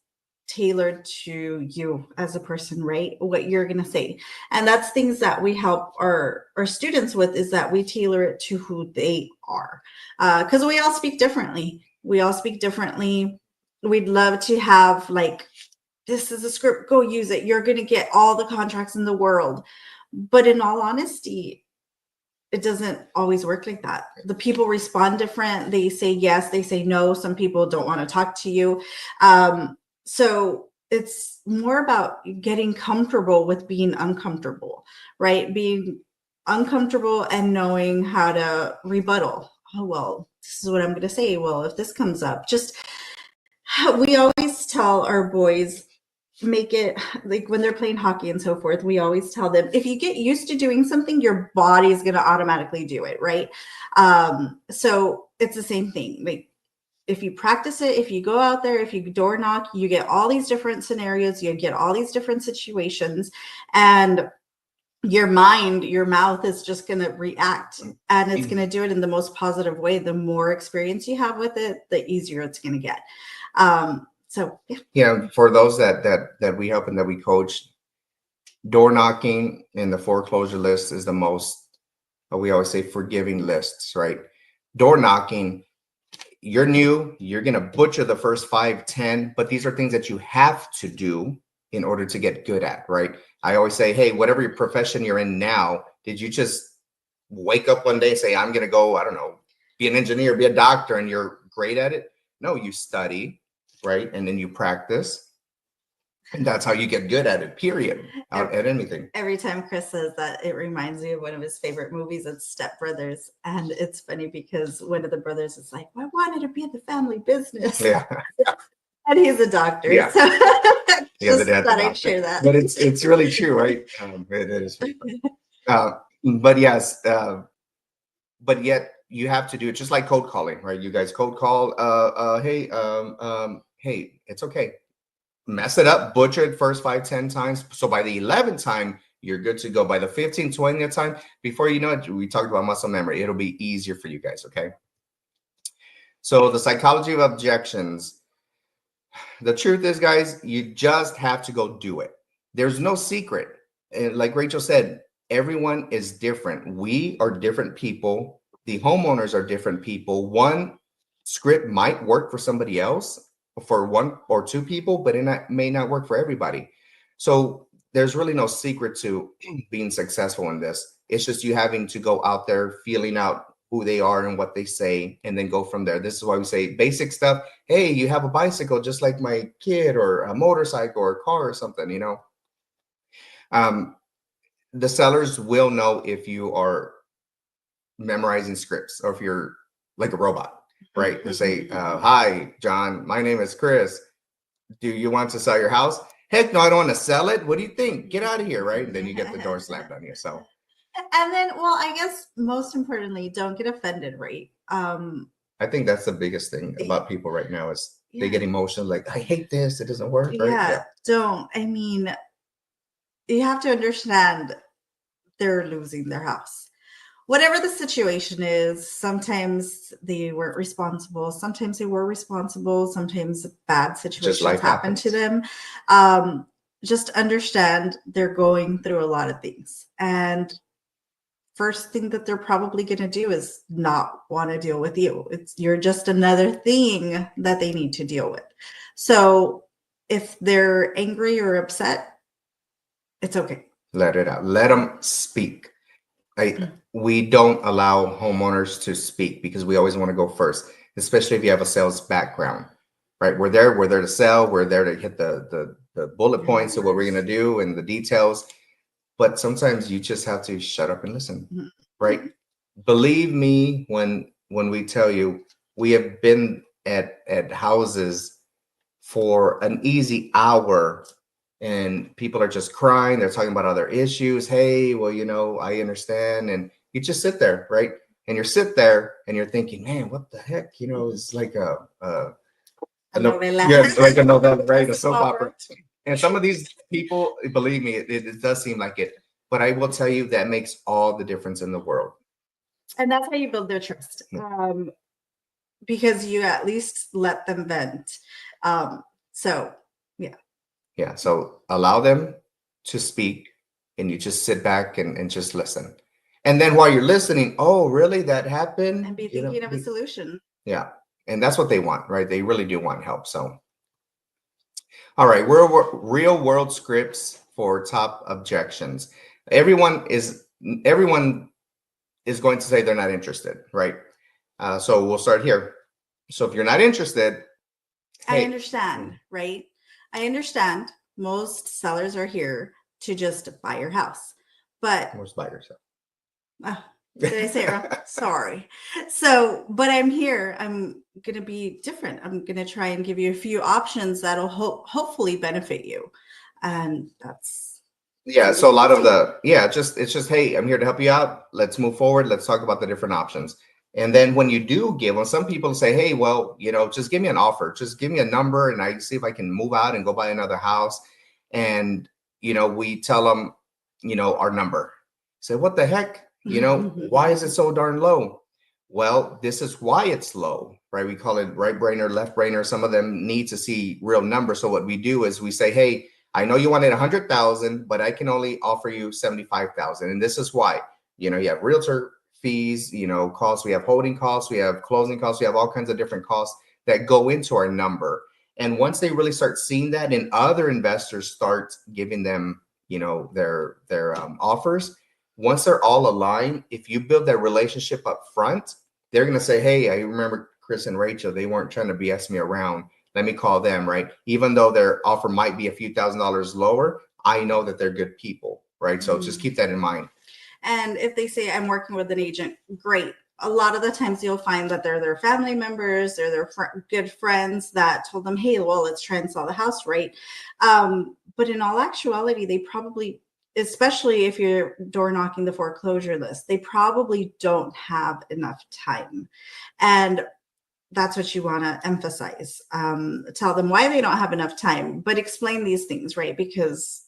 tailored to you as a person, right? What you're going to say. And that's things that we help our students with, is that we tailor it to who they are. Because we all speak differently. We'd love to have, like, this is a script, go use it. You're going to get all the contracts in the world. But in all honesty, it doesn't always work like that. The people respond different. They say yes, they say no. Some people don't want to talk to you. So it's more about getting comfortable with being uncomfortable, right? Being uncomfortable and knowing how to rebuttal. Oh, well, this is what I'm going to say. Well, if this comes up, we always tell our boys, make it like when they're playing hockey and so forth, we always tell them, if you get used to doing something, your body is going to automatically do it, right? So it's the same thing. Like if you practice it, if you go out there, if you door knock, you get all these different scenarios, you get all these different situations, and your mind, your mouth is just going to react, and it's going to do it in the most positive way. The more experience you have with it, the easier it's going to get. So yeah, for those that we help and that we coach, door knocking in the foreclosure list is the most, we always say, forgiving lists, right? Door knocking, you're new, you're going to butcher the first 5, 10, but these are things that you have to do in order to get good at, right? I always say, hey, whatever your profession you're in now, did you just wake up one day and say, I'm going to go, I don't know, be an engineer, be a doctor, and you're great at it? No, you study, right? And then you practice. And that's how you get good at it, period, at anything. Every time Chris says that, it reminds me of one of his favorite movies. It's Step Brothers. And it's funny because one of the brothers is like, I wanted to be in the family business. Yeah. And he's a doctor. Yeah. So Yeah, just thought I'd share that. But it's really true, right? It is true. But yes, but yet you have to do it just like cold calling, right? You guys cold call, hey, it's okay. Mess it up, butcher it first 5, 10 times. So by the 11th time, you're good to go. By the 15th, 20th time, before you know it, we talked about muscle memory. It'll be easier for you guys, okay? So the psychology of objections. The truth is, guys, you just have to go do it. There's no secret. And like Rachel said, everyone is different. We are different people. The homeowners are different people. One script might work for somebody else, for 1 or 2 people, but it may not work for everybody. So there's really no secret to being successful in this. It's just you having to go out there, feeling out who they are and what they say, and then go from there. This is why we say basic stuff. Hey, you have a bicycle just like my kid, or a motorcycle or a car or something, you know. The sellers will know if you are memorizing scripts or if you're like a robot. Right? To say, hi, John, my name is Chris. Do you want to sell your house? Heck no, I don't want to sell it. What do you think? Get out of here, right? And then you get the door slammed on you. So, and then, well, I guess most importantly, don't get offended, right? I think that's the biggest thing about people right now is they get emotional, like, I hate this, it doesn't work. Right? Yeah, don't. I mean, you have to understand they're losing their house. Whatever the situation is, sometimes they weren't responsible. Sometimes they were responsible. Sometimes bad situations happen to them. Just understand they're going through a lot of things. And first thing that they're probably going to do is not want to deal with you. You're just another thing that they need to deal with. So if they're angry or upset, it's okay. Let it out. Let them speak. We don't allow homeowners to speak because we always want to go first, especially if you have a sales background, right? We're there to sell. We're there to hit the bullet points of what we're going to do and the details. But sometimes you just have to shut up and listen, right? Believe me when we tell you, we have been at houses for an easy hour and people are just crying. They're talking about other issues. Hey, well, you know, I understand. And you just sit there, right? And you sit there and you're thinking, man, what the heck? You know, it's like a novella. Yeah, like a novella, right? A soap opera. And some of these people, believe me, it does seem like it. But I will tell you that makes all the difference in the world. And that's how you build their trust. Because you at least let them vent. So, yeah. Yeah, so allow them to speak and you just sit back and just listen. And then while you're listening, oh, really? That happened? And be thinking of a solution. Yeah, and that's what they want, right? They really do want help. So, all right, we're real world scripts for top objections. Everyone is going to say they're not interested, right? So we'll start here. So if you're not interested, I understand, right? I understand most sellers are here to just buy your house, but most buyers. Did I say it wrong? Sorry. So, but I'm here. I'm going to be different. I'm going to try and give you a few options that'll hopefully benefit you. And that's Yeah, so a lot of it's just, hey, I'm here to help you out. Let's move forward. Let's talk about the different options. And then when you do give them, some people say, hey, well, just give me an offer. Just give me a number and I see if I can move out and go buy another house. And, we tell them, our number. Say, what the heck? Why is it so darn low? Well, this is why it's low, right? We call it right brainer, left brainer. Some of them need to see real numbers. So what we do is we say, hey, I know you wanted 100,000, but I can only offer you 75,000. And this is why, you have realtor fees, costs, we have holding costs, we have closing costs, we have all kinds of different costs that go into our number. And once they really start seeing that and other investors start giving them, their offers, once they're all aligned, if you build that relationship up front, they're going to say, hey, I remember Chris and Rachel, they weren't trying to BS me around. Let me call them, right? Even though their offer might be a few $1,000s lower, I know that they're good people, right? So just keep that in mind. And if they say, I'm working with an agent, great. A lot of the times you'll find that they're their family members, they're their good friends that told them, hey, well, let's try and sell the house, right? But in all actuality, they probably, especially if you're door knocking the foreclosure list, they probably don't have enough time. And that's what you want to emphasize. Tell them why they don't have enough time, but explain these things, right? Because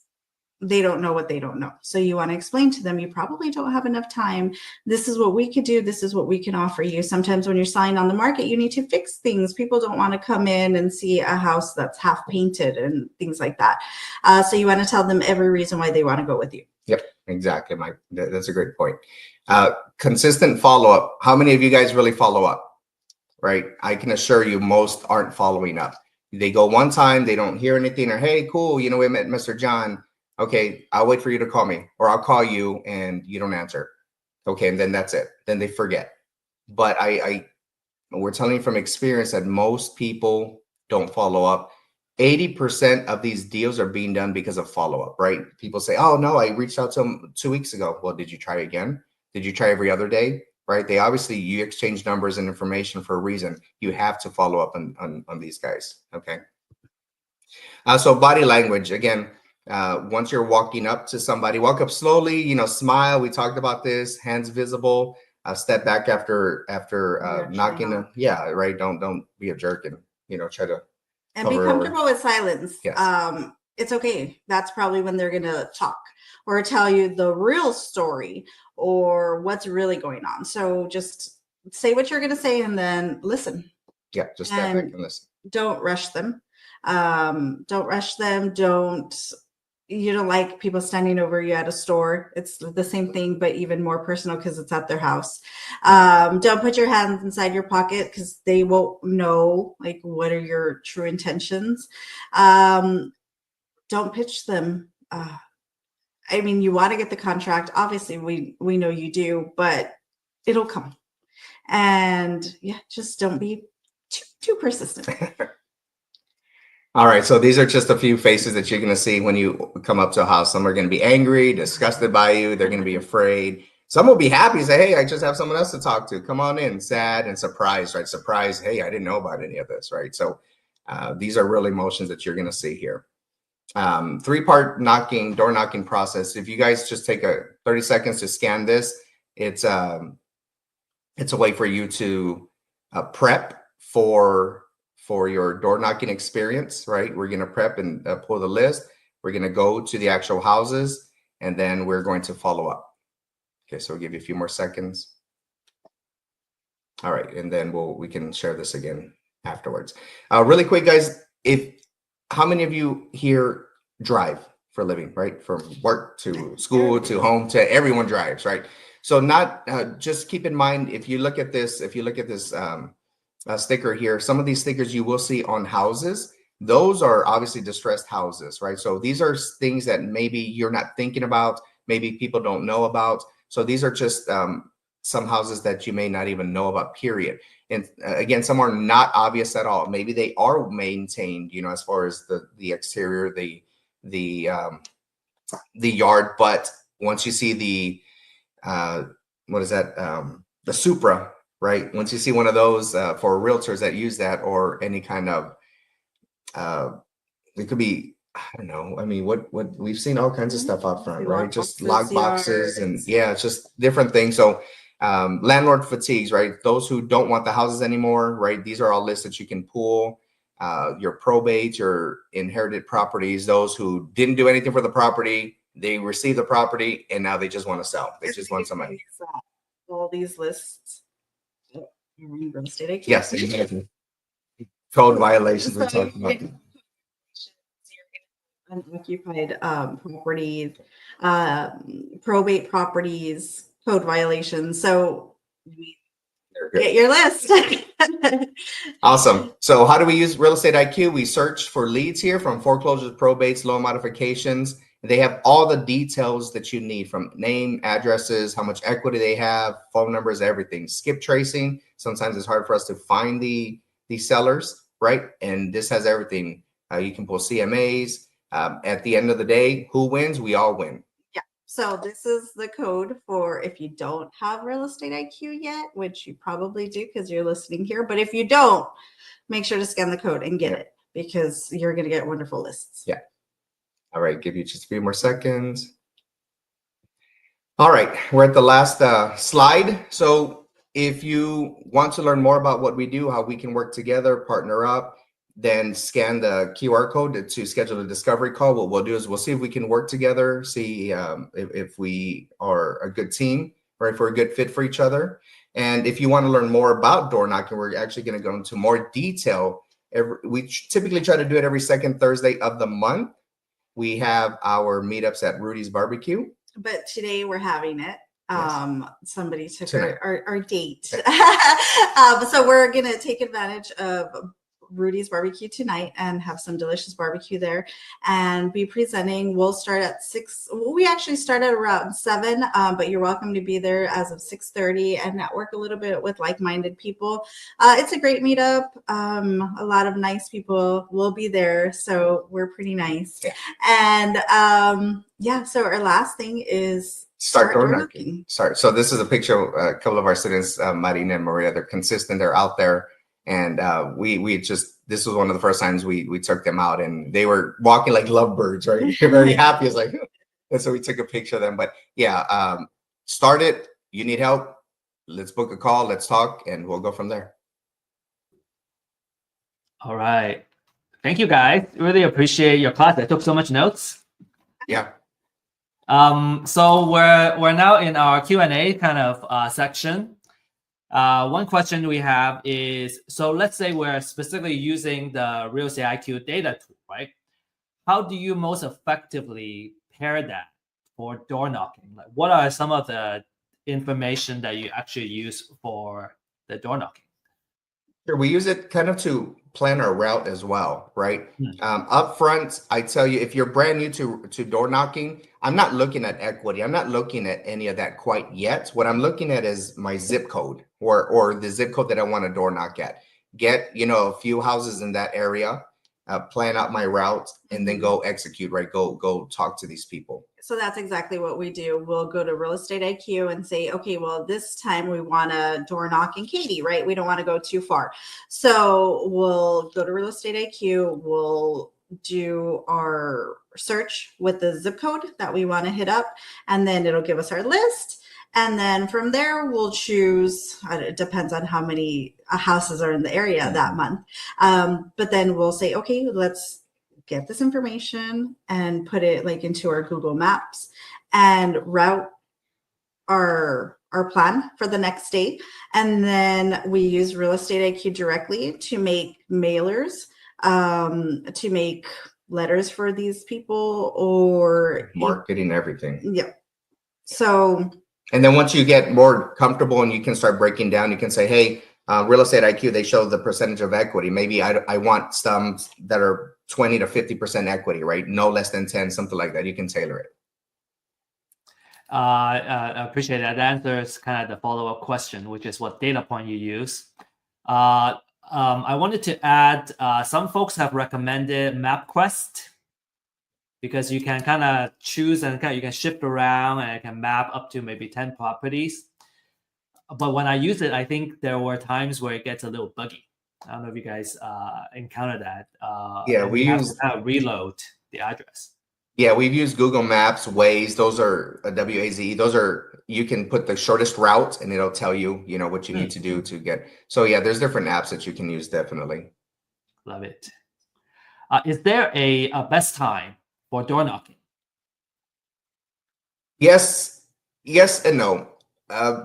they don't know what they don't know. So you want to explain to them, you probably don't have enough time. This is what we could do. This is what we can offer you. Sometimes when you're selling on the market, you need to fix things. People don't want to come in and see a house that's half painted and things like that. So you want to tell them every reason why they want to go with you. Yep, exactly, Mike. That's a great point. Consistent follow-up. How many of you guys really follow up? Right? I can assure you most aren't following up. They go one time, they don't hear anything, or hey, cool, we met Mr. John. Okay, I'll wait for you to call me, or I'll call you and you don't answer. Okay, and then that's it. Then they forget. But we're telling you from experience that most people don't follow up. 80% of these deals are being done because of follow-up, right? People say, oh no, I reached out to them 2 weeks ago. Well, did you try again? Did you try every other day? Right? They obviously, you exchange numbers and information for a reason. You have to follow up on these guys. Okay. So body language, again, once you're walking up to somebody, walk up slowly, smile. We talked about this, hands visible, step back after knocking. Yeah. Right. Don't be a jerk and, try to. And be comfortable with silence. Yes. It's okay. That's probably when they're going to talk or tell you the real story or what's really going on. So just say what you're going to say and then listen. Yeah, just step back and listen. Don't rush them. Don't rush them. You don't like people standing over you at a store. It's the same thing, but even more personal because it's at their house. Don't put your hands inside your pocket because they won't know like what are your true intentions. Don't pitch them. I mean, you want to get the contract. Obviously, we know you do, but it'll come. And yeah, just don't be too persistent. All right, so these are just a few faces that you're going to see when you come up to a house. Some are going to be angry, disgusted by you. They're going to be afraid. Some will be happy, say, hey, I just have someone else to talk to. Come on in. Sad and surprised, right? Surprised, hey, I didn't know about any of this, right? So these are real emotions that you're going to see here. 3-part door knocking process. If you guys just take 30 seconds to scan this, it's a way for you to prep for your door knocking experience, right? We're going to prep and pull the list. We're going to go to the actual houses, and then we're going to follow up. Okay, so we'll give you a few more seconds. All right, and then we can share this again afterwards. Really quick, guys, how many of you here drive for a living, right? From work to school to home to everyone drives, right? So just keep in mind, if you look at this sticker here, some of these stickers you will see on houses, those are obviously distressed houses, right? So these are things that maybe you're not thinking about, maybe people don't know about. So these are just some houses that you may not even know about, period. And again, some are not obvious at all. Maybe they are maintained, as far as the exterior, the yard. But once you see the Supra, right? Once you see one of those for realtors that use that, or any kind of, it could be I don't know. I mean, what we've seen all kinds of stuff out front, right? Just Lock log boxes and yards. yeah, it's just different things. So landlord fatigues, right? Those who don't want the houses anymore, right? These are all lists that you can pull. Your probate, your inherited properties, those who didn't do anything for the property, they received the property and now they just want to sell. They just want some money. All these lists. Real estate agent. Yes, exactly. Code violations we're talking about. Unoccupied properties, probate properties, code violations. So get your list. Awesome. So how do we use Real Estate IQ? We search for leads here from foreclosures, probates, loan modifications. They have all the details that you need, from name, addresses, how much equity they have, phone numbers, everything. Skip tracing. Sometimes it's hard for us to find the sellers, right? And this has everything. You can pull CMAs. At the end of the day, who wins? We all win. Yeah. So this is the code for if you don't have Real Estate IQ yet, which you probably do because you're listening here. But if you don't, make sure to scan the code and get it, because you're going to get wonderful lists. Yeah. All right. Give you just a few more seconds. All right. We're at the last slide. So if you want to learn more about what we do, how we can work together, partner up, then scan the QR code to schedule a discovery call. What we'll do is we'll see if we can work together, see if we are a good team, or if we're a good fit for each other. And if you want to learn more about door knocking, we're actually going to go into more detail. We typically try to do it every second Thursday of the month. We have our meetups at Rudy's Barbecue. But today we're having it. Somebody took our date. Okay. So we're going to take advantage of Rudy's Barbecue tonight and have some delicious barbecue there and be presenting. We'll start at 6. We actually start at around 7, but you're welcome to be there as of 6:30 and network a little bit with like-minded people. It's a great meetup. A lot of nice people will be there, so we're pretty nice. Yeah. And so our last thing is start door knocking. So this is a picture of a couple of our students, Marina and Maria. They're consistent. They're out there. And this was one of the first times we took them out, and they were walking like lovebirds, right? They're very happy. It's like, and so we took a picture of them. But yeah, start it. You need help? Let's book a call. Let's talk, and we'll go from there. All right. Thank you, guys. Really appreciate your class. I took so much notes. Yeah. So we're now in our Q&A kind of section. One question we have is, so let's say we're specifically using the Real Estate IQ data tool, right? How do you most effectively pair that for door knocking? Like, what are some of the information that you actually use for the door knocking? Sure, we use it kind of to plan our route as well, right? Up front, I tell you, if you're brand new to door knocking, I'm not looking at equity. I'm not looking at any of that quite yet. What I'm looking at is my zip code or the zip code that I want to door knock at. Get, a few houses in that area, plan out my route, and then go execute, right? Go talk to these people. So that's exactly what we do. We'll go to Real Estate IQ and say, okay, well, this time we want to door knock in Katy, right? We don't want to go too far. So we'll go to Real Estate IQ. We'll do our search with the zip code that we want to hit up, and then it'll give us our list. And then from there, we'll choose, it depends on how many houses are in the area that month. But then we'll say, okay, let's get this information and put it like into our Google Maps and route our plan for the next day. And then we use Real Estate IQ directly to make mailers, to make letters for these people, or marketing, everything. Yeah. So, and then once you get more comfortable and you can start breaking down, you can say, hey, Real Estate IQ, they show the percentage of equity. Maybe I want some that are 20 to 50% equity, right? No less than 10, something like that. You can tailor it. I appreciate that. That answers kind of the follow-up question, which is what data point you use. I wanted to add, some folks have recommended MapQuest, because you can kind of choose and you can shift around and it can map up to maybe 10 properties. But when I use it, I think there were times where it gets a little buggy. I don't know if you guys encounter that. Yeah, we have use to kind of reload. the address. Yeah, we've used Google Maps, Waze. Those are WAZE. Those are, you can put the shortest route and it'll tell you, what you need to do to get. So yeah, there's different apps that you can use, definitely. Love it. Is there a best time for door knocking? Yes and no.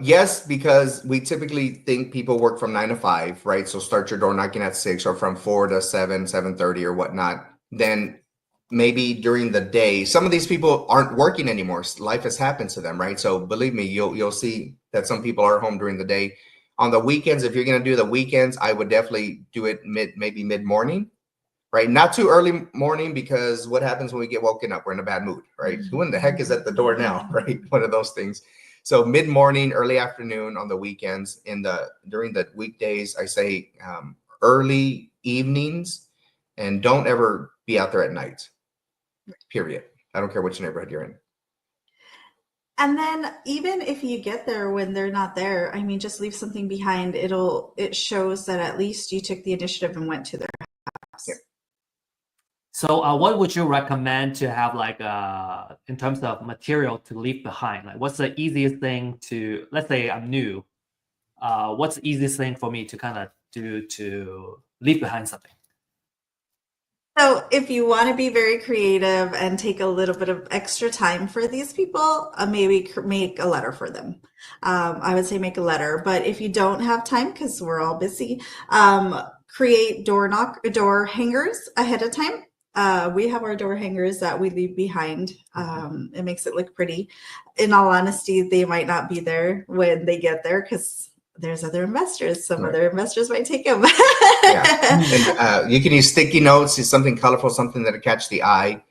Yes, because we typically think people work from 9 to 5, right? So start your door knocking at 6 or from 4 to 7, 7:30 or whatnot. Then maybe during the day, some of these people aren't working anymore. Life has happened to them, right? So believe me, you'll see that some people are home during the day. On the weekends, if you're going to do the weekends, I would definitely do it maybe mid-morning, right? Not too early morning, because what happens when we get woken up? We're in a bad mood, right? Who in the heck is at the door now, right? One of those things. So mid-morning, early afternoon on the weekends. During the weekdays, I say early evenings, and don't ever be out there at night. Period. I don't care which neighborhood you're in. And then even if you get there when they're not there, I mean, just leave something behind. It shows that at least you took the initiative and went to their house. Yeah. So what would you recommend to have, like, in terms of material to leave behind? Like, what's the easiest thing to, let's say I'm new, what's the easiest thing for me to kind of do to leave behind something? So if you want to be very creative and take a little bit of extra time for these people, maybe make a letter for them. I would say make a letter, but if you don't have time, because we're all busy, create door hangers ahead of time. We have our door hangers that we leave behind. It makes it look pretty. In all honesty, they might not be there when they get there because there's other investors. Some other investors might take them. Yeah. And you can use sticky notes. It's something colorful, something that'll catch the eye.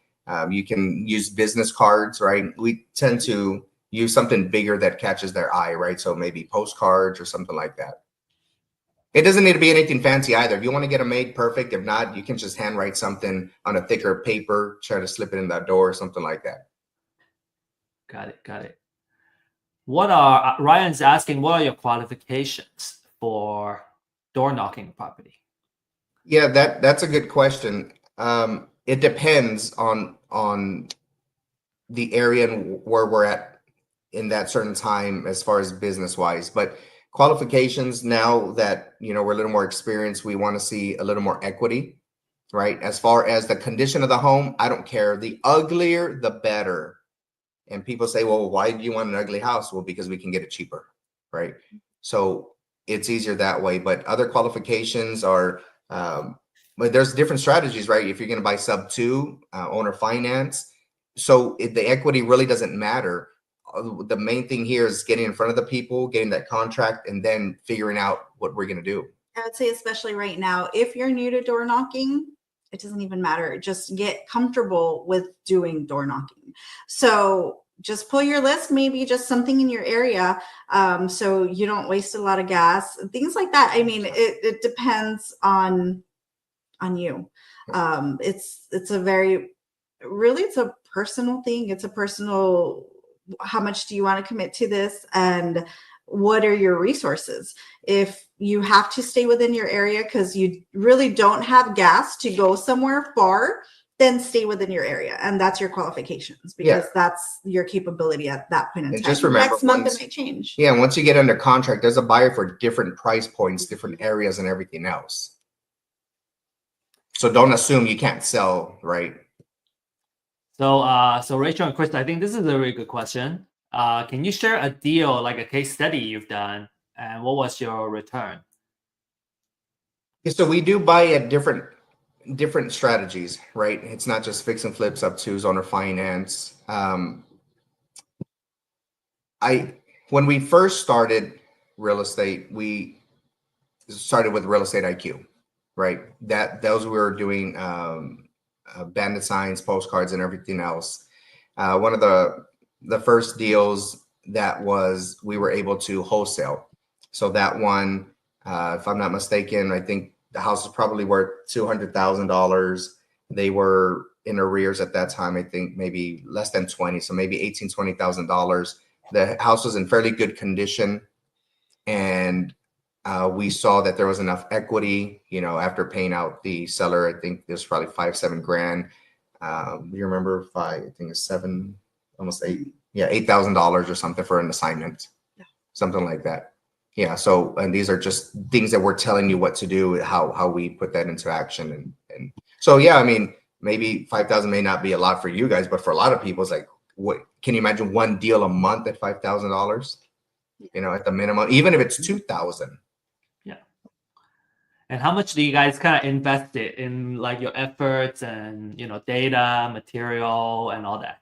You can use business cards, right? We tend to use something bigger that catches their eye, right? So maybe postcards or something like that. It doesn't need to be anything fancy either. If you want to get them made, perfect. If not, you can just handwrite something on a thicker paper, try to slip it in that door or something like that. Got it. Ryan's asking, what are your qualifications for door knocking property? Yeah, that's a good question. It depends on the area and where we're at in that certain time as far as business wise. But qualifications, now that we're a little more experienced, we want to see a little more equity, right? As far as the condition of the home, I don't care. The uglier, the better. And people say, well, why do you want an ugly house? Well, because we can get it cheaper, right? So it's easier that way. But other qualifications are, but there's different strategies, right? If you're going to buy sub 2, owner finance. So the equity really doesn't matter. The main thing here is getting in front of the people, getting that contract, and then figuring out what we're going to do. I would say, especially right now, if you're new to door knocking, it doesn't even matter. Just get comfortable with doing door knocking. So just pull your list, maybe just something in your area, so you don't waste a lot of gas, things like that. I mean, it depends on you. It's a personal thing. It's a personal, how much do you want to commit to this, and what are your resources? If you have to stay within your area because you really don't have gas to go somewhere far, then stay within your area, and that's your qualifications, because that's your capability at that point in time. Just remember, next month it might change. Yeah, once you get under contract, there's a buyer for different price points, different areas, and everything else. So don't assume you can't sell, right? So Rachel and Chris, I think this is a very good question. Can you share a deal, like a case study you've done, and what was your return? So we do buy at different strategies, right? It's not just fix and flips, up twos, owner finance. When we first started real estate, we started with Real Estate IQ, right? Those we were doing bandit signs, postcards, and everything else. One of the first deals that was, we were able to wholesale. So that one, if I'm not mistaken, I think the house was probably worth $200,000. They were in arrears at that time, I think maybe less than 20, so maybe $18,000, $20,000. The house was in fairly good condition, and we saw that there was enough equity, after paying out the seller. I think there's probably $5-7 grand. You remember I think it's almost $8,000 or something for an assignment, something like that. Yeah. So, and these are just things that we're telling you what to do, how we put that into action. And so, yeah, I mean, maybe 5,000 may not be a lot for you guys, but for a lot of people, it's like, what can you imagine one deal a month at $5,000? You know, at the minimum, even if it's 2,000. Yeah. And how much do you guys kind of invest it in, like your efforts and, you know, data, material, and all that?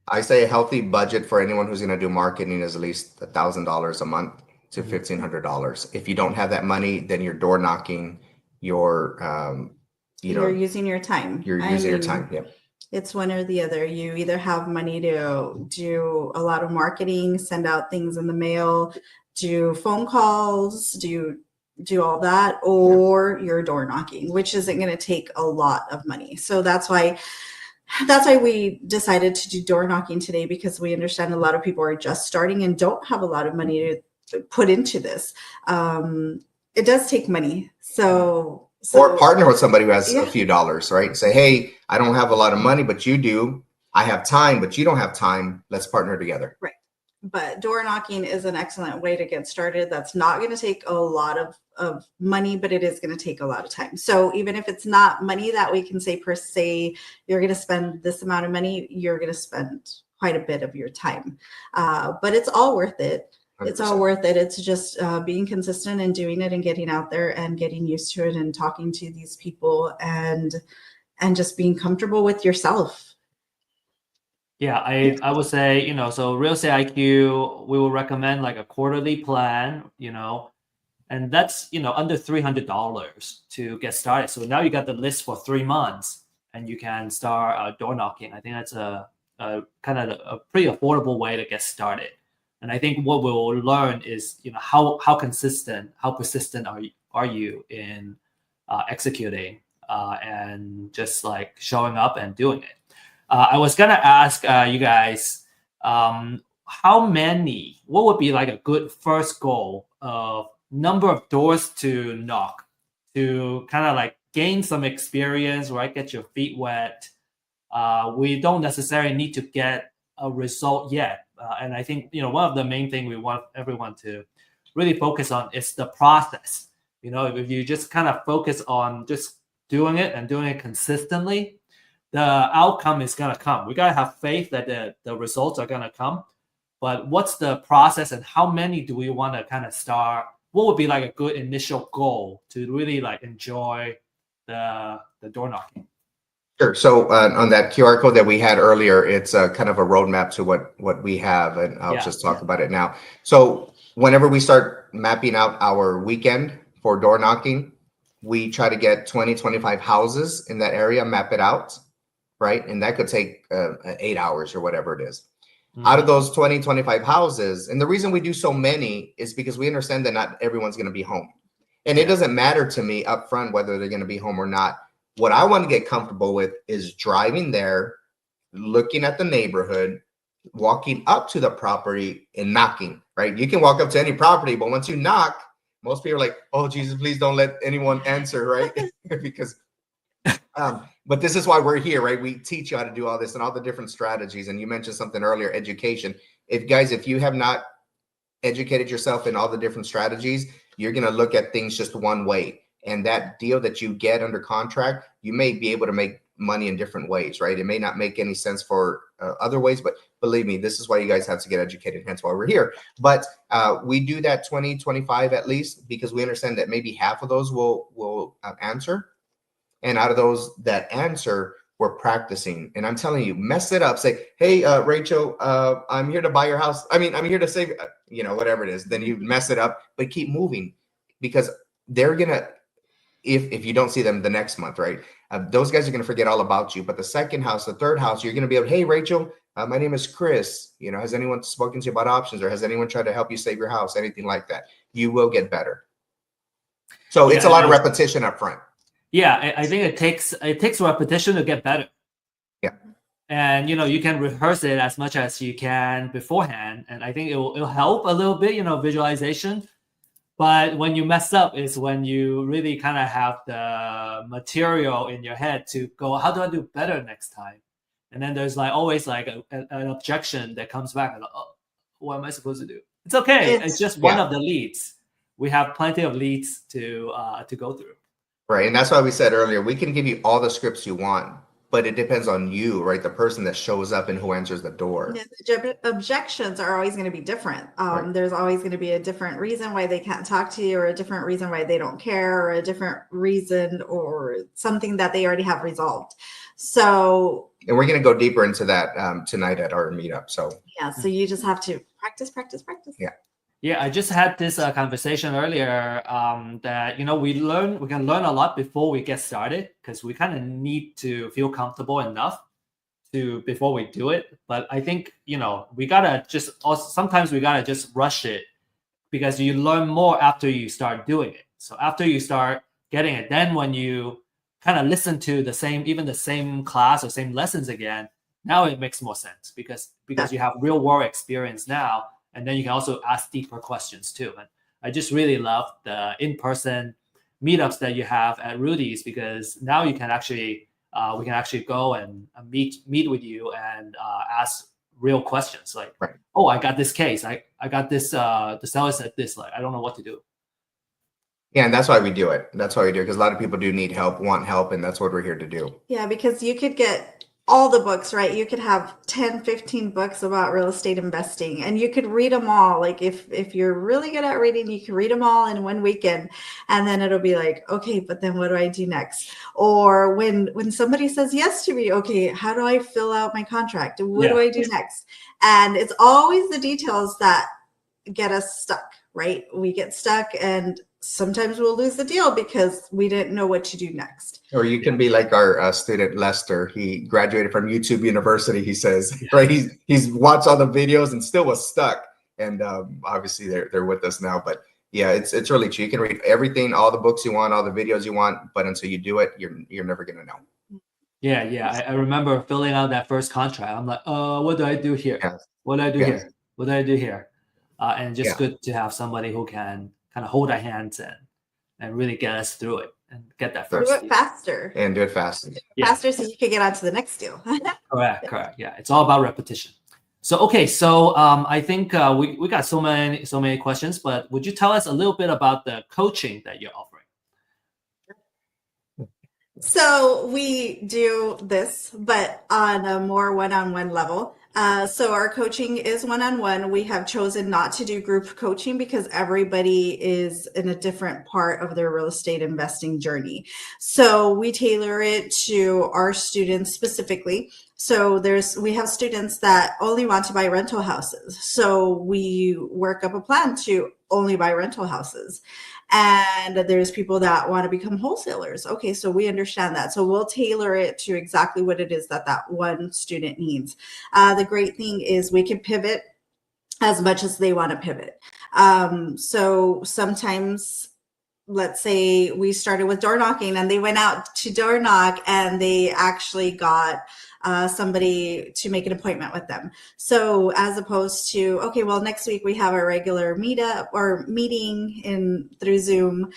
I say a healthy budget for anyone who's going to do marketing is at least $1,000 a month to $1,500. If you don't have that money, then you're door knocking, you're using your time. You're using your time. Yeah. It's one or the other. You either have money to do a lot of marketing, send out things in the mail, do phone calls, do all that, or you're door knocking, which isn't going to take a lot of money. So that's why we decided to do door knocking today, because we understand a lot of people are just starting and don't have a lot of money to put into this. It does take money. Or partner with somebody who has a few dollars, right? Say, hey, I don't have a lot of money, but you do. I have time, but you don't have time. Let's partner together. Right. But door knocking is an excellent way to get started. That's not going to take a lot of money, but it is going to take a lot of time. So even if it's not money that we can say per se, you're going to spend this amount of money, you're going to spend quite a bit of your time. But it's all worth it. 100%. It's all worth it. It's just being consistent and doing it and getting out there and getting used to it and talking to these people and just being comfortable with yourself. Yeah, I would say, you know, so Real Estate IQ, we will recommend like a quarterly plan, you know, and that's, you know, under $300 to get started. So now you got the list for 3 months and you can start door knocking. I think that's a kind of a pretty affordable way to get started. And I think what we'll learn is, you know, how consistent, how persistent are you in executing and just like showing up and doing it. I was gonna ask you guys, what would be like a good first goal of number of doors to knock to kind of like gain some experience, right? Get your feet wet. We don't necessarily need to get a result yet. And I think, you know, one of the main things we want everyone to really focus on is the process. You know, if you just kind of focus on just doing it and doing it consistently, the outcome is going to come. We got to have faith that the results are going to come. But what's the process and how many do we want to kind of start? What would be like a good initial goal to really like enjoy the door knocking? Sure. So on that QR code that we had earlier, it's kind of a roadmap to what we have, and I'll just talk about it now. So whenever we start mapping out our weekend for door knocking, we try to get 20, 25 houses in that area, map it out, right? And that could take 8 hours or whatever it is. Mm-hmm. Out of those 20, 25 houses, and the reason we do so many is because we understand that not everyone's going to be home. And it doesn't matter to me up front whether they're going to be home or not. What I want to get comfortable with is driving there, looking at the neighborhood, walking up to the property and knocking, right? You can walk up to any property, but once you knock, most people are like, oh, Jesus, please don't let anyone answer, right? Because, but this is why we're here, right? We teach you how to do all this and all the different strategies. And you mentioned something earlier, education. If you have not educated yourself in all the different strategies, you're going to look at things just one way. And that deal that you get under contract, you may be able to make money in different ways, right? It may not make any sense for other ways, but believe me, this is why you guys have to get educated, hence why we're here. But we do that 20, 25 at least, because we understand that maybe half of those will answer. And out of those that answer, we're practicing. And I'm telling you, mess it up. Say, hey, Rachel, I'm here to buy your house. I'm here to save, whatever it is. Then you mess it up, but keep moving, because they're going to, if you don't see them the next month, right? Those guys are going to forget all about you. But the second house, the third house, you're going to be able, hey, Rachel, my name is Chris. Has anyone spoken to you about options, or has anyone tried to help you save your house? Anything like that. You will get better. So it's a lot of repetition up front. Yeah, I think it takes repetition to get better. Yeah. And, you can rehearse it as much as you can beforehand. And I think it'll help a little bit, visualization. But when you mess up is when you really kind of have the material in your head to go, how do I do better next time? And then there's like always like an objection that comes back. And, oh, what am I supposed to do? It's okay. It's just one of the leads. We have plenty of leads to go through. Right. And that's why we said earlier, we can give you all the scripts you want, but it depends on you, right? The person that shows up and who answers the door. Yeah, the objections are always going to be different. Right. There's always going to be a different reason why they can't talk to you, or a different reason why they don't care, or a different reason, or something that they already have resolved. So, and we're going to go deeper into that tonight at our meetup. So yeah, so you just have to practice. Yeah. Yeah, I just had this conversation earlier that, you know, we can learn a lot before we get started, because we kind of need to feel comfortable enough before we do it. But I think, you know, sometimes we gotta just rush it, because you learn more after you start doing it. So after you start getting it, then when you kind of listen to the same class or same lessons again, now it makes more sense, because you have real world experience now. And then you can also ask deeper questions too. And I just really love the in-person meetups that you have at Rudy's, because now you can actually we can actually go and meet with you and ask real questions like, right. Oh, I got this case. I got this. The seller said this. Like, I don't know what to do. Yeah, and that's why we do it. That's why we do it, because a lot of people do need help, want help, and that's what we're here to do. Yeah, because you could get all the books, right? You could have 10, 15 books about real estate investing, and you could read them all. Like if you're really good at reading, you can read them all in one weekend, and then it'll be like, okay, but then what do I do next? Or when somebody says yes to me, okay, how do I fill out my contract? What do I do next? And it's always the details that get us stuck, right? We get stuck, and sometimes we'll lose the deal because we didn't know what to do next. Or you can be like our student Lester. He graduated from YouTube University, he says, right? He's watched all the videos and still was stuck. And obviously they're with us now. But yeah, it's really true. You can read everything, all the books you want, all the videos you want, but until you do it, you're never gonna know. Yeah. I remember filling out that first contract. I'm like, what do I do here? Yes. What do I do here? What do I do here? And just Yeah. good to have somebody who can kind of hold our hands and really get us through it and get that first Do it deal. faster. And do it faster. Faster so you can get on to the next deal. Correct. Yeah, it's all about repetition. So okay, so I think we got so many questions, but would you tell us a little bit about the coaching that you're offering? So we do this, but on a more one-on-one level. So our coaching is one-on-one. We have chosen not to do group coaching because everybody is in a different part of their real estate investing journey. So we tailor it to our students specifically. So we have students that only want to buy rental houses. So we work up a plan to only buy rental houses. And there's people that want to become wholesalers. Okay, so we understand that. So we'll tailor it to exactly what it is that one student needs. The great thing is we can pivot as much as they want to pivot. So sometimes, let's say we started with door knocking and they went out to door knock and they actually got somebody to make an appointment with them. So as opposed to, okay, well, next week we have a regular meetup or meeting through Zoom.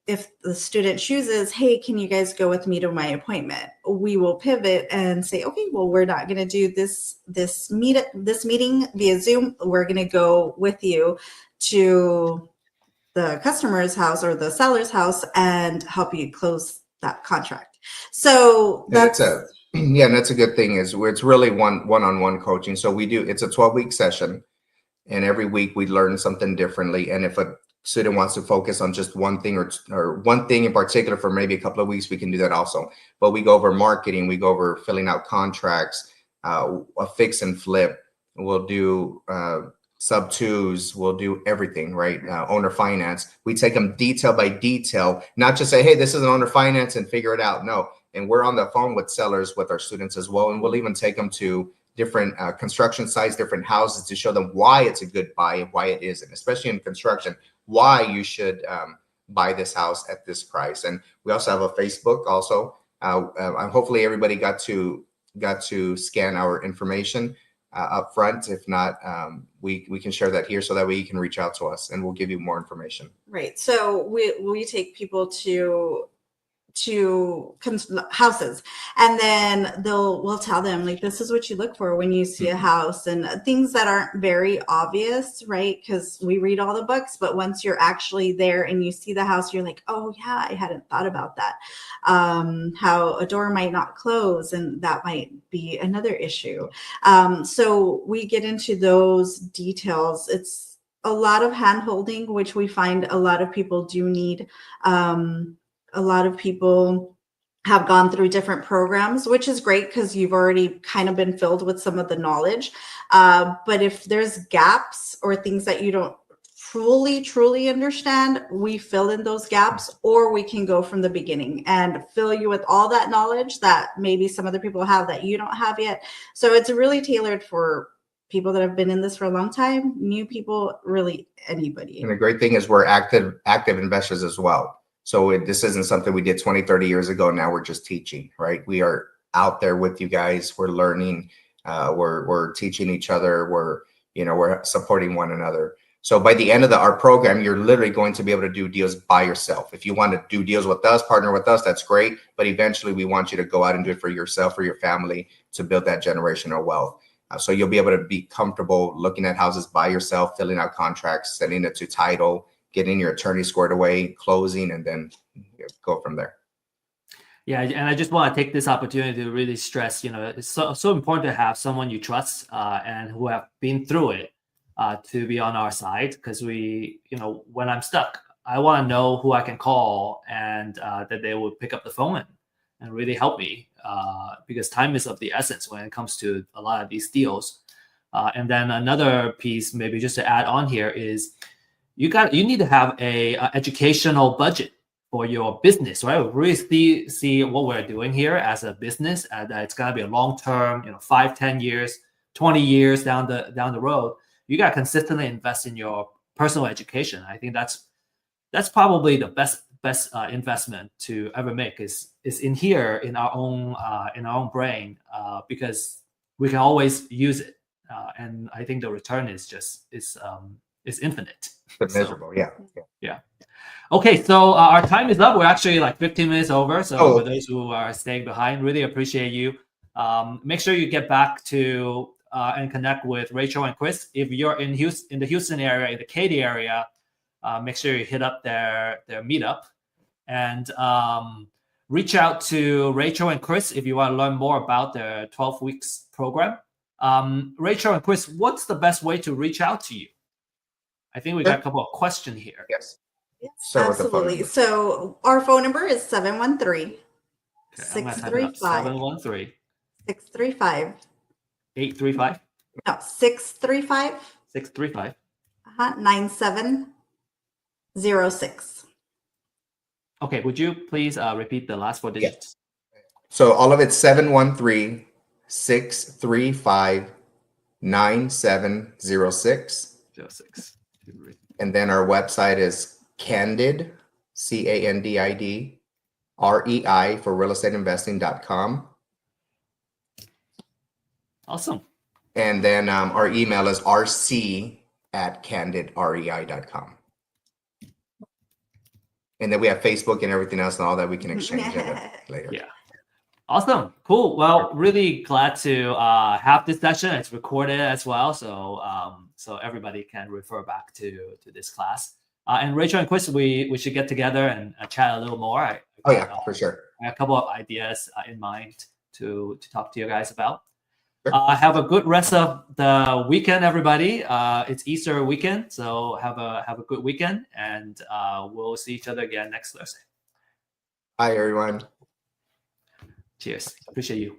If the student chooses, hey, can you guys go with me to my appointment? We will pivot and say, okay, well, we're not going to do this meeting via Zoom. We're going to go with you to the customer's house or the seller's house and help you close that contract. So that's a good thing is where it's really one-on-one coaching. So it's a 12-week session, and every week we learn something differently. And if a student wants to focus on just one thing or one thing in particular for maybe a couple of weeks, we can do that also. But we go over marketing, we go over filling out contracts, a fix and flip. We'll do sub twos, we'll do everything, right? Owner finance. We take them detail by detail, not just say, hey, this is an owner finance and figure it out. No. And we're on the phone with sellers, with our students as well. And we'll even take them to different construction sites, different houses to show them why it's a good buy and why it isn't, especially in construction, why you should buy this house at this price. And we also have a Facebook also. Hopefully everybody got to scan our information. up front. If not, we can share that here so that way you can reach out to us and we'll give you more information. Right. So we take people to houses, and then we'll tell them, like, this is what you look for when you see a house, and things that aren't very obvious, right? Because we read all the books, but once you're actually there and you see the house, you're like, oh yeah, I hadn't thought about that. How a door might not close, and that might be another issue. So we get into those details. It's a lot of hand holding, which we find a lot of people do need. A lot of people have gone through different programs, which is great because you've already kind of been filled with some of the knowledge. But if there's gaps or things that you don't truly understand, we fill in those gaps, or we can go from the beginning and fill you with all that knowledge that maybe some other people have that you don't have yet. So it's really tailored for people that have been in this for a long time, new people, really anybody. And the great thing is we're active investors as well. So this isn't something we did 20, 30 years ago. Now we're just teaching, right? We are out there with you guys. We're learning. We're teaching each other. We're supporting one another. So by the end of our program, you're literally going to be able to do deals by yourself. If you want to do deals with us, partner with us, that's great. But eventually we want you to go out and do it for yourself or your family to build that generational wealth. So you'll be able to be comfortable looking at houses by yourself, filling out contracts, sending it to title, getting your attorney squared away, closing, and then go from there. Yeah, and I just want to take this opportunity to really stress, it's so important to have someone you trust and who have been through it to be on our side. Because when I'm stuck, I want to know who I can call and that they will pick up the phone and really help me because time is of the essence when it comes to a lot of these deals. And then another piece, maybe just to add on here, is you need to have a educational budget for your business, right? We really see what we're doing here as a business, and it's gonna be a long-term, 5, 10 years, 20 years down the road. You gotta consistently invest in your personal education. I think that's probably the best investment to ever make is in here in our own brain because we can always use it, and I think the return is infinite. It's miserable, yeah. Okay, so our time is up. We're actually like 15 minutes over. So for those who are staying behind, really appreciate you. Make sure you get back to and connect with Rachel and Chris. If you're in the Houston area, in the Katy area, make sure you hit up their meetup and reach out to Rachel and Chris if you want to learn more about their 12 weeks program. Rachel and Chris, what's the best way to reach out to you? I think we got a couple of questions here. Yes. Yes, absolutely. So our phone number is 713 635 713 635 835 no 635 635 9706. Okay, would you please repeat the last 4 digits? Yes. So all of it's 713 635 9706. 06. And then our website is Candid, CANDID, REI for realestateinvesting.com. Awesome. And then our email is rc@candidrei.com. And then we have Facebook and everything else and all that we can exchange later. Yeah. Awesome. Cool. Well, really glad to have this session. It's recorded as well. So so everybody can refer back to this class. And Rachel and Chris, we should get together and chat a little more. For sure. I have a couple of ideas in mind to talk to you guys about. Sure. Have a good rest of the weekend, everybody. It's Easter weekend, so have a good weekend, and we'll see each other again next Thursday. Bye, everyone. Cheers. Appreciate you.